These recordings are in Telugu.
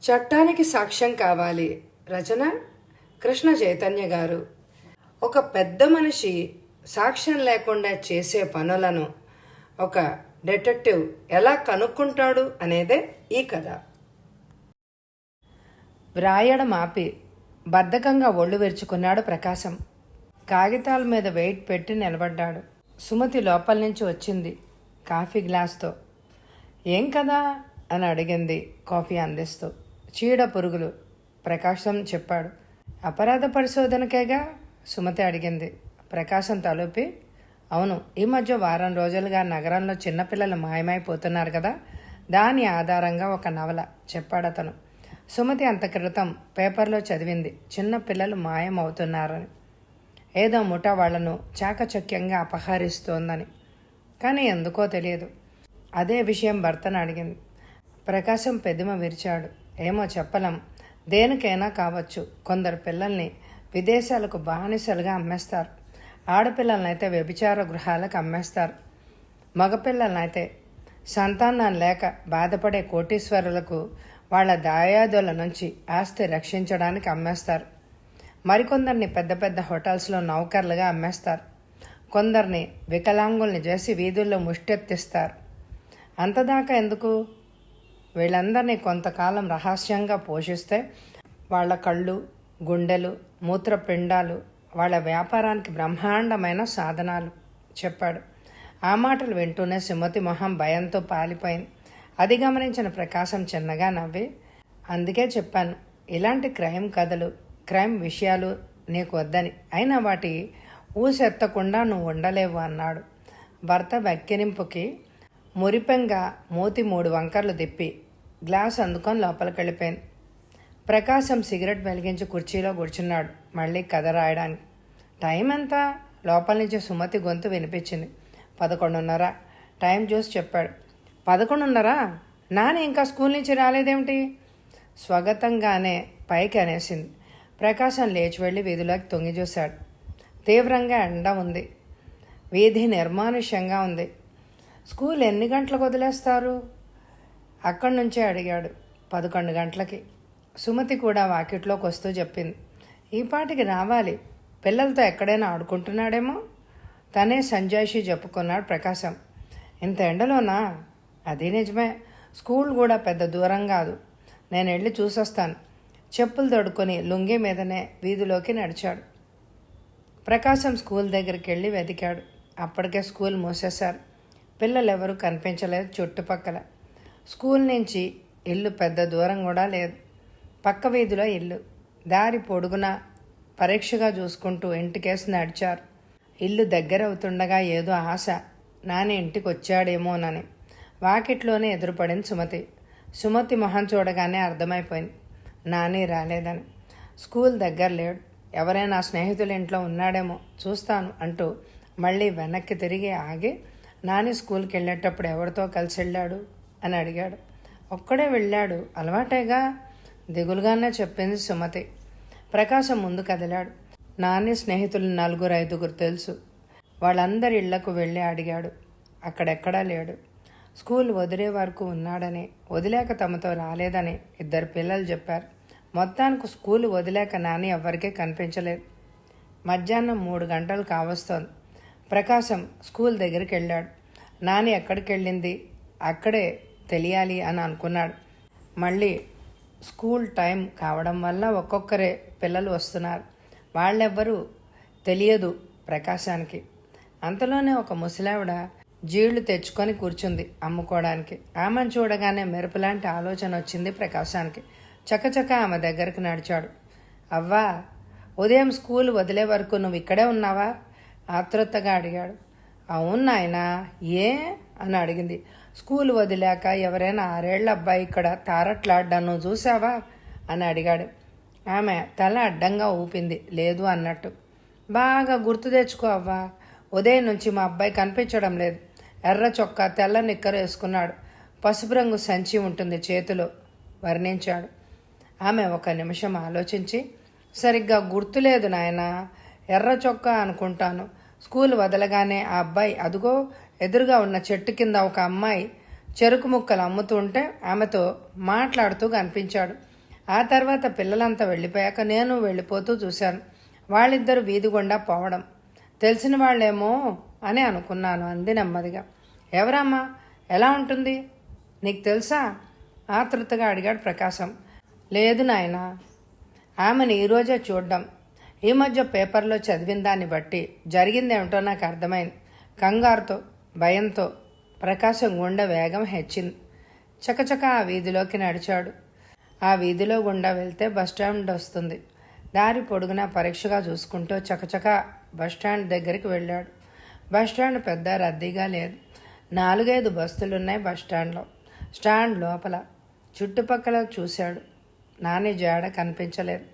చట్టానికి సాక్ష్యం కావాలి. రచన కృష్ణ చైతన్య గారు. ఒక పెద్ద మనిషి సాక్ష్యం లేకుండా చేసే పనులను ఒక డిటెక్టివ్ ఎలా కనుక్కుంటాడు అనేదే ఈ కథ. వ్రాయడం ఆపి బద్ధకంగా ఒళ్ళు విరుచుకున్నాడు ప్రకాశం. కాగితాల మీద వెయిట్ పెట్టి నిలబడ్డాడు. సుమతి లోపల నుంచి వచ్చింది కాఫీ గ్లాస్తో. ఏం కదా అని అడిగింది కాఫీ అందిస్తూ. చీడ పురుగులు, ప్రకాశం చెప్పాడు. అపరాధ పరిశోధనకేగా సుమతి అడిగింది. ప్రకాశం తలూపి, అవును, ఈ మధ్య వారం రోజులుగా నగరంలో చిన్నపిల్లలు మాయమైపోతున్నారు కదా, దాని ఆధారంగా ఒక నవల చెప్పాడతను. సుమతి అంత క్రితం పేపర్లో చదివింది చిన్నపిల్లలు మాయమవుతున్నారని. ఏదో ముఠా వాళ్లను చాకచక్యంగా అపహరిస్తోందని. కానీ ఎందుకో తెలియదు. అదే విషయం భర్తను అడిగింది. ప్రకాశం పెదిమ విరిచాడు. ఏమో చెప్పలేం, దేనికైనా కావచ్చు. కొందరు పిల్లల్ని విదేశాలకు బానిసలుగా అమ్మేస్తారు. ఆడపిల్లలనైతే వ్యభిచార గృహాలకు అమ్మేస్తారు. మగపిల్లలనైతే సంతానం లేక బాధపడే కోటీశ్వరులకు వాళ్ళ దాయాదుల నుంచి ఆస్తి రక్షించడానికి అమ్మేస్తారు. మరికొందరిని పెద్ద పెద్ద హోటల్స్లో నౌకర్లుగా అమ్మేస్తారు. కొందరిని వికలాంగుల్ని చేసి వీధుల్లో ముష్టెత్తిస్తారు. అంతదాకా ఎందుకు? వీళ్ళందరినీ కొంతకాలం రహస్యంగా పోషిస్తే వాళ్ళ కళ్ళు, గుండెలు, మూత్రపిండాలు వాళ్ళ వ్యాపారానికి బ్రహ్మాండమైన సాధనాలు చెప్పాడు. ఆ మాటలు వింటూనే సుమతి మొహం భయంతో పాలిపోయింది. అది గమనించిన ప్రకాశం చిన్నగా నవ్వి, అందుకే చెప్పాను, ఇలాంటి క్రైమ్ కథలు, క్రైమ్ విషయాలు నీకు వద్దని. అయినా వాటి ఊసెత్తకుండా నువ్వు ఉండలేవు అన్నాడు. భర్త వెక్కిరింపుకి మురిపెంగా మూతి 3 వంకర్లు తిప్పి గ్లాస్ అందుకొని లోపలికి వెళ్ళిపోయింది. ప్రకాశం సిగరెట్ వెలిగించి కుర్చీలో కూర్చున్నాడు మళ్ళీ కథ రాయడానికి. టైం ఎంత? లోపల నుంచి సుమతి గొంతు వినిపించింది. 11:30. టైం చూసి చెప్పాడు. 11:30? నాని ఇంకా స్కూల్ నుంచి రాలేదేమిటి? స్వగతంగానే పైకి అనేసింది. ప్రకాశం లేచి వెళ్ళి వీధిలోకి తొంగి చూశాడు. తీవ్రంగా ఎండ ఉంది. వీధి నిర్మానుష్యంగా ఉంది. స్కూల్ ఎన్ని గంటలకు వదిలేస్తారు? అక్కడి నుంచే అడిగాడు. 11 గంటలకి. సుమతి కూడా వాకిట్లోకి వస్తూ చెప్పింది. ఈ పాటికి రావాలి, పిల్లలతో ఎక్కడైనా ఆడుకుంటున్నాడేమో. తనే సంజాయిషి చెప్పుకున్నాడు ప్రకాశం. ఇంత ఎండలోనా? అది నిజమే. స్కూల్ కూడా పెద్ద దూరం కాదు. నేను వెళ్ళి చూసొస్తాను. చెప్పులు తొడుక్కొని లుంగి మీదనే వీధిలోకి నడిచాడు. ప్రకాశం స్కూల్ దగ్గరికి వెళ్ళి వెతికాడు. అప్పటికే స్కూల్ మూసేశారు. పిల్లలెవరూ కనిపించలేదు చుట్టుపక్కల. స్కూల్ నుంచి ఇల్లు పెద్ద దూరం కూడా లేదు. పక్క వీధిలో ఇల్లు. దారి పొడుగున పరీక్షగా చూసుకుంటూ ఇంటికేసి నడిచారు. ఇల్లు దగ్గర అవుతుండగా ఏదో ఆశ, నాని ఇంటికి వచ్చాడేమోనని. వాకిట్లోనే ఎదురుపడింది సుమతి. సుమతి మొహం చూడగానే అర్థమైపోయింది నాని రాలేదని. స్కూల్ దగ్గర లేడు. ఎవరైనా స్నేహితుల ఇంట్లో ఉన్నాడేమో, చూస్తాను అంటూ మళ్ళీ వెనక్కి తిరిగి ఆగి, నాని స్కూల్కి వెళ్ళేటప్పుడు ఎవరితో కలిసి వెళ్ళాడు అని అడిగాడు. ఒక్కడే వెళ్ళాడు, అలవాటేగా, దిగులుగానే చెప్పింది సుమతి. ప్రకాశం ముందు కదిలాడు. నాని స్నేహితులు 4-5 తెలుసు. వాళ్ళందరి ఇళ్లకు వెళ్ళి అడిగాడు. అక్కడెక్కడా లేడు. స్కూల్ వదిలే వరకు ఉన్నాడని, వదిలేక తమతో రాలేదని 2 పిల్లలు చెప్పారు. మొత్తానికి స్కూల్ వదిలేక నాని ఎవ్వరికీ కనిపించలేదు. మధ్యాహ్నం 3 గంటలు కావస్తోంది. ప్రకాశం స్కూల్ దగ్గరికి వెళ్ళాడు. నాని ఎక్కడికి వెళ్ళింది అక్కడే తెలియాలి అని అనుకున్నాడు. మళ్ళీ స్కూల్ టైం కావడం వల్ల ఒక్కొక్కరే పిల్లలు వస్తున్నారు. వాళ్ళెవ్వరూ తెలియదు ప్రకాశానికి. అంతలోనే ఒక ముసలావిడ జీళ్లు తెచ్చుకొని కూర్చుంది అమ్ముకోవడానికి. ఆమెను చూడగానే మెరుపులాంటి ఆలోచన వచ్చింది ప్రకాశానికి. చకచక ఆమె దగ్గరికి నడిచాడు. అవ్వా, ఉదయం స్కూల్ వదిలే వరకు నువ్వు ఇక్కడే ఉన్నావా? ఆతృతగా అడిగాడు. అవును నాయనా, ఏ అని అడిగింది. స్కూల్ వదిలాక ఎవరైనా 6 ఏళ్ల అబ్బాయి ఇక్కడ తారట్లాడ్డా నువ్వు చూసావా అని అడిగాడు. ఆమె తల అడ్డంగా ఊపింది లేదు అన్నట్టు. బాగా గుర్తు తెచ్చుకో అవ్వా, ఉదయం నుంచి మా అబ్బాయి కనిపించడం లేదు. ఎర్ర చొక్కా, తెల్ల నిక్కరు వేసుకున్నాడు. పసుపు రంగు సంచి ఉంటుంది చేతిలో వర్ణించాడు. ఆమె 1 నిమిషం ఆలోచించి, సరిగ్గా గుర్తులేదు నాయనా, ఎర్ర చొక్కా అనుకుంటాను. స్కూల్ వదలగానే ఆ అబ్బాయి అదుగో ఎదురుగా ఉన్న చెట్టు కింద ఒక అమ్మాయి చెరుకు ముక్కలు అమ్ముతుంటే ఆమెతో మాట్లాడుతూ కనిపించాడు. ఆ తర్వాత పిల్లలంతా వెళ్ళిపోయాక నేను వెళ్ళిపోతూ చూశాను. వాళ్ళిద్దరూ వీధి గుండా పోవడం. తెలిసిన వాళ్ళేమో అని అనుకున్నాను అంది నెమ్మదిగా. ఎవరమ్మా? ఎలా ఉంటుంది? నీకు తెలుసా? ఆతృతగా అడిగాడు ప్రకాశం. లేదు నాయనా, ఆమెను ఈరోజే చూడ్డం. ఈ మధ్య పేపర్లో చదివిన దాన్ని బట్టి జరిగిందేమిటో నాకు అర్థమైంది. కంగారుతో, భయంతో ప్రకాశం గుండె వేగం హెచ్చింది. చకచక ఆ వీధిలోకి నడిచాడు. ఆ వీధిలో గుండా వెళ్తే బస్టాండ్ వస్తుంది. దారి పొడుగునా పరీక్షగా చూసుకుంటూ చకచక బస్టాండ్ దగ్గరికి వెళ్ళాడు. బస్టాండ్ పెద్ద రద్దీగా లేదు. 4-5 బస్సులున్నాయి బస్టాండ్లో. స్టాండ్ లోపల చుట్టుపక్కల చూశాడు. నాని జాడ కనిపించలేదు.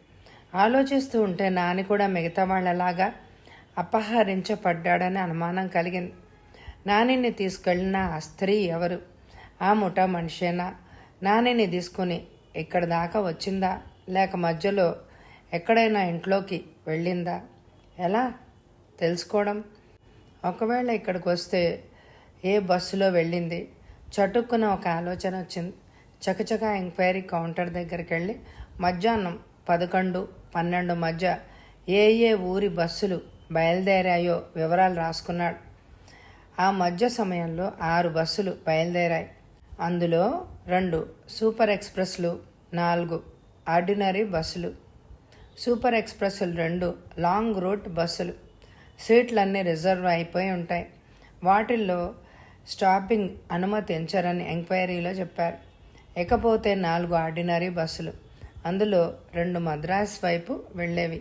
ఆలోచిస్తూ ఉంటే నాని కూడా మిగతా వాళ్ళలాగా అపహరించబడ్డాడని అనుమానం కలిగింది. నానిని తీసుకెళ్ళిన ఆ స్త్రీ ఎవరు? ఆ ముఠా మనిషేనా? నానిని తీసుకుని ఇక్కడ దాకా వచ్చిందా, లేక మధ్యలో ఎక్కడైనా ఇంట్లోకి వెళ్ళిందా? ఎలా తెలుసుకోవడం? ఒకవేళ ఇక్కడికి వస్తే ఏ బస్సులో వెళ్ళింది? చటుక్కున ఒక ఆలోచన వచ్చింది. చకచక ఎంక్వైరీ కౌంటర్ దగ్గరికి వెళ్ళి మధ్యాహ్నం 11-12 మధ్య ఏ ఊరి బస్సులు బయలుదేరాయో వివరాలు రాసుకున్నాడు. ఆ మధ్య సమయంలో 6 బస్సులు బయలుదేరాయి. అందులో 2 సూపర్ ఎక్స్ప్రెస్లు, 4 ఆర్డినరీ బస్సులు. సూపర్ ఎక్స్ప్రెస్లు 2 లాంగ్ రూట్ బస్సులు. సీట్లన్నీ రిజర్వ్ అయిపోయి ఉంటాయి. వాటిల్లో స్టాపింగ్ అనుమతించరని ఎంక్వైరీలో చెప్పారు. ఇకపోతే 4 ఆర్డినరీ బస్సులు. అందులో 2 మద్రాస్ వైపు వెళ్ళేవి,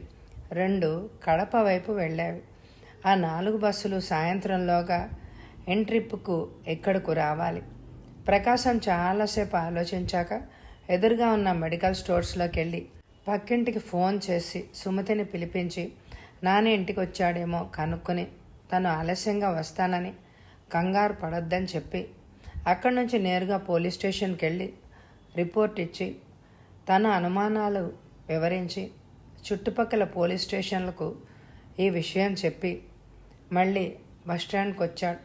2 కడప వైపు వెళ్ళేవి. ఆ 4 బస్సులు సాయంత్రంలోగా ఎన్ ట్రిప్కు ఎక్కడకు రావాలి. ప్రకాశం చాలాసేపు ఆలోచించాక ఎదురుగా ఉన్న మెడికల్ స్టోర్స్లోకి వెళ్ళి పక్కింటికి ఫోన్ చేసి సుమతిని పిలిపించి నాని ఇంటికి వచ్చాడేమో కనుక్కొని తను ఆలస్యంగా వస్తానని కంగారు పడొద్దని చెప్పి అక్కడి నుంచి నేరుగా పోలీస్ స్టేషన్కి వెళ్ళి రిపోర్ట్ ఇచ్చి తన అనుమానాలు వివరించి చుట్టుపక్కల పోలీస్ స్టేషన్లకు ఈ విషయం చెప్పి మళ్ళీ బస్టాండ్కి వచ్చాడు.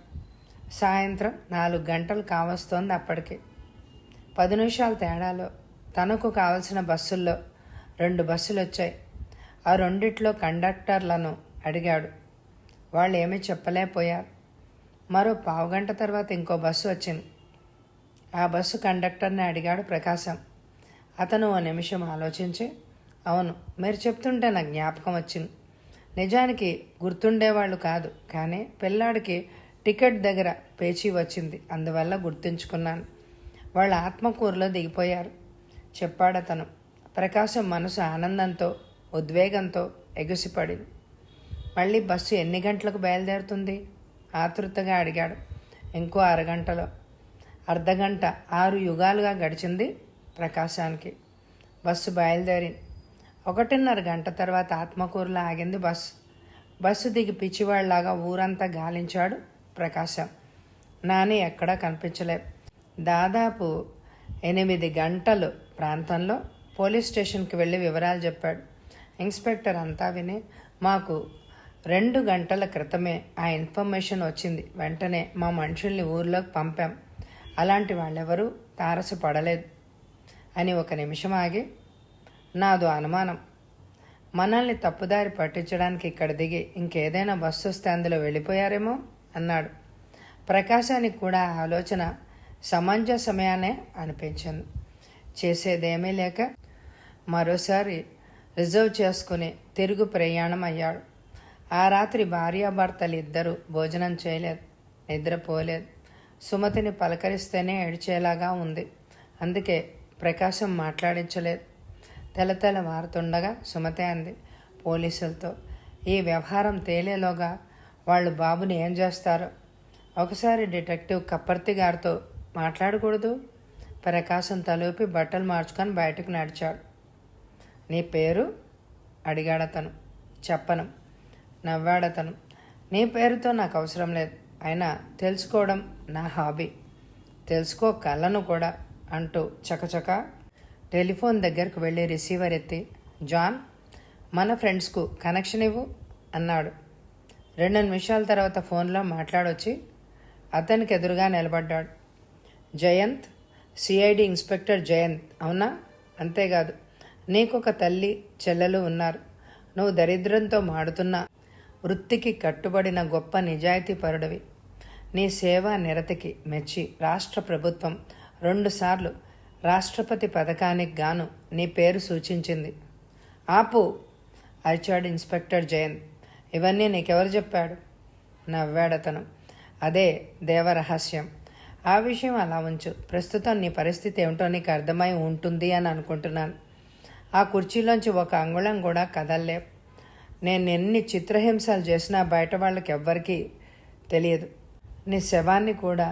సాయంత్రం 4 గంటలు కావస్తోంది. అప్పటికి 10 నిమిషాల తేడాలో తనకు కావలసిన బస్సుల్లో 2 బస్సులు వచ్చాయి. ఆ రెండిట్లో కండక్టర్లను అడిగాడు. వాళ్ళు ఏమీ చెప్పలేకపోయారు. మరో పావుగంట తర్వాత ఇంకో బస్సు వచ్చింది. ఆ బస్సు కండక్టర్ని అడిగాడు ప్రకాశం. అతను ఓ నిమిషం ఆలోచించి, అవును, మీరు చెప్తుంటే నాకు జ్ఞాపకం వచ్చింది. నిజానికి గుర్తుండేవాళ్ళు కాదు, కానీ పిల్లాడికి టికెట్ దగ్గర పేచీ వచ్చింది, అందువల్ల గుర్తుంచుకున్నాను. వాళ్ళు ఆత్మకూరులో దిగిపోయారు చెప్పాడతను. ప్రకాశం మనసు ఆనందంతో ఉద్వేగంతో ఎగుసిపడింది. మళ్ళీ బస్సు ఎన్ని గంటలకు బయలుదేరుతుంది? ఆతృతగా అడిగాడు. ఇంకో అరగంటలో. అర్ధగంట 6 యుగాలుగా గడిచింది ప్రకాశానికి. బస్సు బయలుదేరింది. 1:30 గంట తర్వాత ఆత్మకూరులో ఆగింది బస్సు. బస్సు దిగి పిచ్చివాళ్లాగా ఊరంతా గాలించాడు ప్రకాశం. నాని ఎక్కడా కనిపించలేదు. దాదాపు 8 గంటలు ప్రాంతంలో పోలీస్ స్టేషన్కి వెళ్ళి వివరాలు చెప్పాడు. ఇన్స్పెక్టర్ అంతా విని, మాకు 2 గంటల క్రితమే ఆ ఇన్ఫర్మేషన్ వచ్చింది, వెంటనే మా మనుషుల్ని ఊర్లోకి పంపాం, అలాంటి వాళ్ళెవరూ తారసపడలేదు అని ఒక నిమిషం ఆగి, నాదో అనుమానం, మనల్ని తప్పుదారి పట్టించడానికి ఇక్కడ దిగి ఇంకేదైనా బస్సు వస్తే అందులో వెళ్ళిపోయారేమో అన్నాడు. ప్రకాశానికి కూడా ఆలోచన సమంజసమయానే అనిపించింది. చేసేదేమీ లేక మరోసారి రిజర్వ్ చేసుకుని తిరుగు ప్రయాణం అయ్యాడు. ఆ రాత్రి భార్యాభర్తలు ఇద్దరూ భోజనం చేయలేదు, నిద్రపోలేదు. సుమతిని పలకరిస్తేనే ఏడ్చేలాగా ఉంది. అందుకే ప్రకాశం మాట్లాడించలేదు. తెల్లవారుతుండగా సుమతి అంది పోలీసులతో, ఈ వ్యవహారం తేలేలోగా వాళ్ళు బాబుని ఏం చేస్తారో ఒకసారి డిటెక్టివ్ కప్పర్తి గారితో మాట్లాడకూడదు? ప్రకాశం తలూపి బట్టలు మార్చుకొని బయటకు నడిచాడు. నీ పేరు అడిగాడతను. చెప్పను నవ్వాడతను. నీ పేరుతో నాకు అవసరం లేదు, అయినా తెలుసుకోవడం నా హాబీ, తెలుసుకోగలను కూడా అంటూ చకచక టెలిఫోన్ దగ్గరకు వెళ్ళి రిసీవర్ ఎత్తి, జాన్, మన ఫ్రెండ్స్కు కనెక్షన్ ఇవ్వు అన్నాడు. 2 నిమిషాల తర్వాత ఫోన్లో మాట్లాడొచ్చి అతనికి ఎదురుగా నిలబడ్డాడు. జయంత్, సిఐడి ఇన్స్పెక్టర్ జయంత్ అవునా? అంతేకాదు, నీకొక తల్లి చెల్లెలు ఉన్నారు. నువ్వు దరిద్రంతో మాడుతున్న వృత్తికి కట్టుబడిన గొప్ప నిజాయితీపరుడివి. నీ సేవా నిరతికి మెచ్చి రాష్ట్ర ప్రభుత్వం 2 సార్లు రాష్ట్రపతి పథకానికి గాను నీ పేరు సూచించింది. ఆపు, అరిచాడు ఇన్స్పెక్టర్ జయంత్. ఇవన్నీ నీకెవరు చెప్పాడు? నవ్వాడతను. అదే దేవరహస్యం. ఆ విషయం అలా ఉంచు. ప్రస్తుతం నీ పరిస్థితి ఏమిటో నీకు అర్థమై ఉంటుంది అని అనుకుంటున్నాను. ఆ కుర్చీలోంచి ఒక అంగుళం కూడా కదల్లేవు. నేను ఎన్ని చిత్రహింసలు చేసినా బయట వాళ్ళకి ఎవ్వరికీ తెలియదు. నీ శవాన్ని కూడా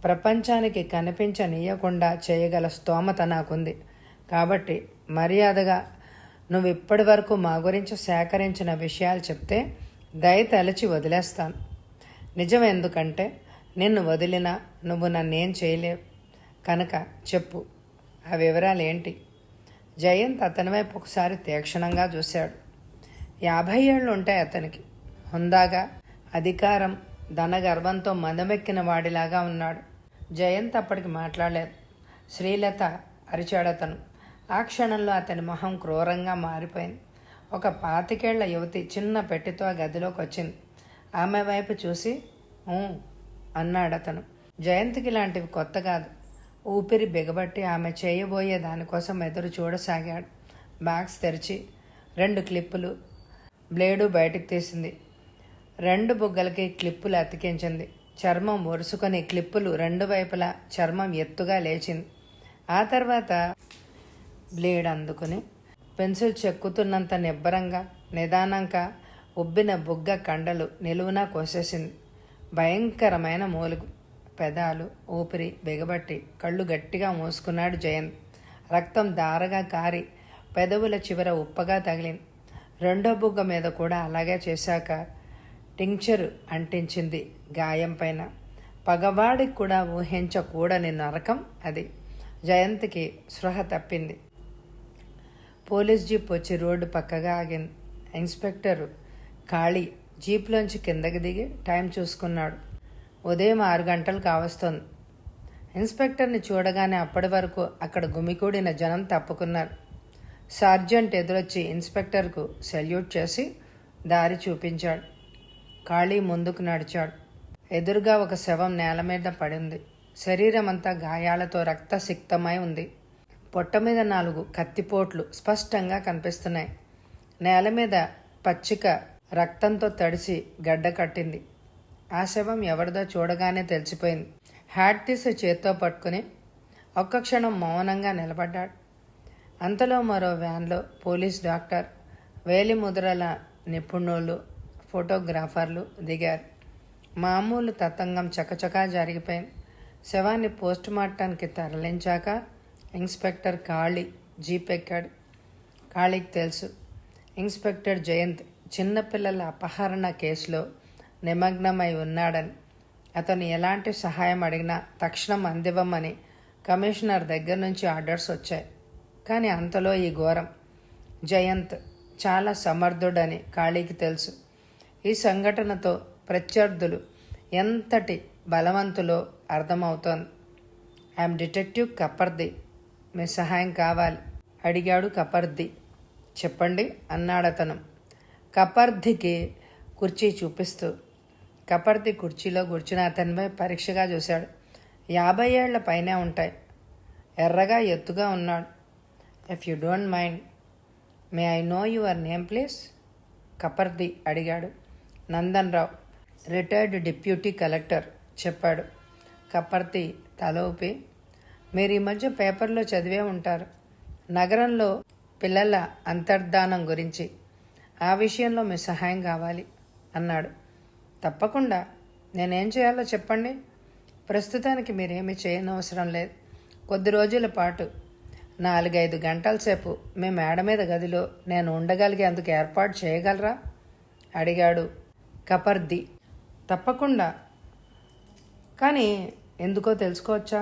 ప్రపంచానికి కనిపించనీయకుండా చేయగల స్తోమత నాకుంది. కాబట్టి మర్యాదగా నువ్వు ఇప్పటి వరకు మా గురించి సేకరించిన విషయాలు చెప్తే దయ తలచి వదిలేస్తాను. నిజం, ఎందుకంటే నిన్ను వదిలినా నువ్వు నన్నేం చేయలేవు కనుక చెప్పు, ఆ వివరాలు ఏంటి? జయంత్ అతని వైపు ఒకసారి తీక్షణంగా చూశాడు. 50 ఏళ్ళు ఉంటాయి అతనికి. హుందాగా, అధికారం, ధనగర్వంతో మదమెక్కిన వాడిలాగా ఉన్నాడు. జయంత్ అప్పటికి మాట్లాడలేదు. శ్రీలత, అరిచాడతను. ఆ క్షణంలో అతని మొహం క్రూరంగా మారిపోయింది. ఒక 25 ఏళ్ల యువతి చిన్న పెట్టెతో ఆ గదిలోకి వచ్చింది. ఆమె వైపు చూసి అన్నాడతను. జయంత్కి ఇలాంటివి కొత్త కాదు. ఊపిరి బిగబట్టి ఆమె చేయబోయే దానికోసం ఎదురు చూడసాగాడు. బాక్స్ తెరిచి 2 క్లిప్పులు, బ్లేడు బయటకు తీసింది. 2 బుగ్గలకి క్లిప్పులు అతికించింది. చర్మం ఒరుసుకొని క్లిప్పులు 2 వైపులా చర్మం ఎత్తుగా లేచింది. ఆ తర్వాత బ్లేడ్ అందుకుని పెన్సిల్ చెక్కుతున్నంత నిబ్బరంగా, నిదానంగా ఉబ్బిన బుగ్గ కండలు నిలువునా కోసేసింది. భయంకరమైన మూలుగు. పెదాలు, ఊపిరి బిగబట్టి కళ్ళు గట్టిగా మూసుకున్నాడు జయంత్. రక్తం దారగా కారి పెదవుల చివర ఉప్పగా తగిలింది. 2వ బుగ్గ మీద కూడా అలాగే చేశాక టింక్చరు అంటించింది గాయం పైన. పగవాడికి కూడా ఊహించకూడని నరకం అది. జయంత్కి స్పృహ తప్పింది. పోలీస్ జీప్ వచ్చి రోడ్డు పక్కగా ఆగింది. ఇన్స్పెక్టరు ఖాళీ జీప్లోంచి కిందకి దిగి టైం చూసుకున్నాడు. ఉదయం 6 గంటలు కావస్తోంది. ఇన్స్పెక్టర్ని చూడగానే అప్పటి వరకు అక్కడ గుమికూడిన జనం తప్పుకున్నారు. సార్జెంట్ ఎదురొచ్చి ఇన్స్పెక్టర్కు సెల్యూట్ చేసి దారి చూపించాడు. ఖాళీ ముందుకు నడిచాడు. ఎదురుగా ఒక శవం నేల మీద పడింది. శరీరం అంతా గాయాలతో రక్తసిక్తమై ఉంది. పొట్ట మీద 4 కత్తిపోట్లు స్పష్టంగా కనిపిస్తున్నాయి. నేల మీద పచ్చిక రక్తంతో తడిసి గడ్డ కట్టింది. ఆ శవం ఎవరిదో చూడగానే తెలిసిపోయింది. హ్యాట్ తీసి చేత్తో పట్టుకుని ఒక్క క్షణం మౌనంగా నిలబడ్డాడు. అంతలో మరో వ్యాన్లో పోలీస్ డాక్టర్, వేలి ముద్రల నిపుణులు, ఫోటోగ్రాఫర్లు దిగారు. మామూలు తతంగం చకచకా జరిగిపోయింది. శవాన్ని పోస్టుమార్టానికి తరలించాక ఇన్స్పెక్టర్ ఖాళీ జీప్ ఎక్కాడు. ఖాళీకి తెలుసు ఇన్స్పెక్టర్ జయంత్ చిన్నపిల్లల అపహరణ కేసులో నిమగ్నమై ఉన్నాడని. అతను ఎలాంటి సహాయం అడిగినా తక్షణం అందివ్వమని కమిషనర్ దగ్గర నుంచి ఆర్డర్స్ వచ్చాయి. కానీ అంతలో ఈ ఘోరం. జయంత్ చాలా సమర్థుడని ఖాళీకి తెలుసు. ఈ సంఘటనతో ప్రత్యర్థులు ఎంతటి బలవంతులో అర్థమవుతోంది. I'm detective Kapardi. మీ సహాయం కావాలి అడిగాడు కపర్ది. చెప్పండి అన్నాడతను కపర్దికి కుర్చీ చూపిస్తూ. కపర్ది కుర్చీలో కూర్చుని అతనిపై పరీక్షగా చూశాడు. 50 ఏళ్ల పైనే ఉంటాయి. ఎర్రగా ఎత్తుగా ఉన్నాడు. If you don't mind, may I know your name please? Kapardi అడిగాడు. నందన్ రావు, రిటైర్డ్ డిప్యూటీ కలెక్టర్ చెప్పాడు. కపర్ది తల ఊపి, మీరు ఈ మధ్య పేపర్లో చదివే ఉంటారు, నగరంలో పిల్లల అంతర్ధానం గురించి. ఆ విషయంలో మీ సహాయం కావాలి అన్నాడు. తప్పకుండా, నేనేం చేయాలో చెప్పండి. ప్రస్తుతానికి మీరేమీ చేయనవసరం లేదు. కొద్ది రోజుల పాటు 4-5 గంటల సేపు మీ మేడ మీద గదిలో నేను ఉండగలిగేందుకు ఏర్పాటు చేయగలరా అడిగాడు కపర్ది. తప్పకుండా, కానీ ఎందుకో తెలుసుకోవచ్చా?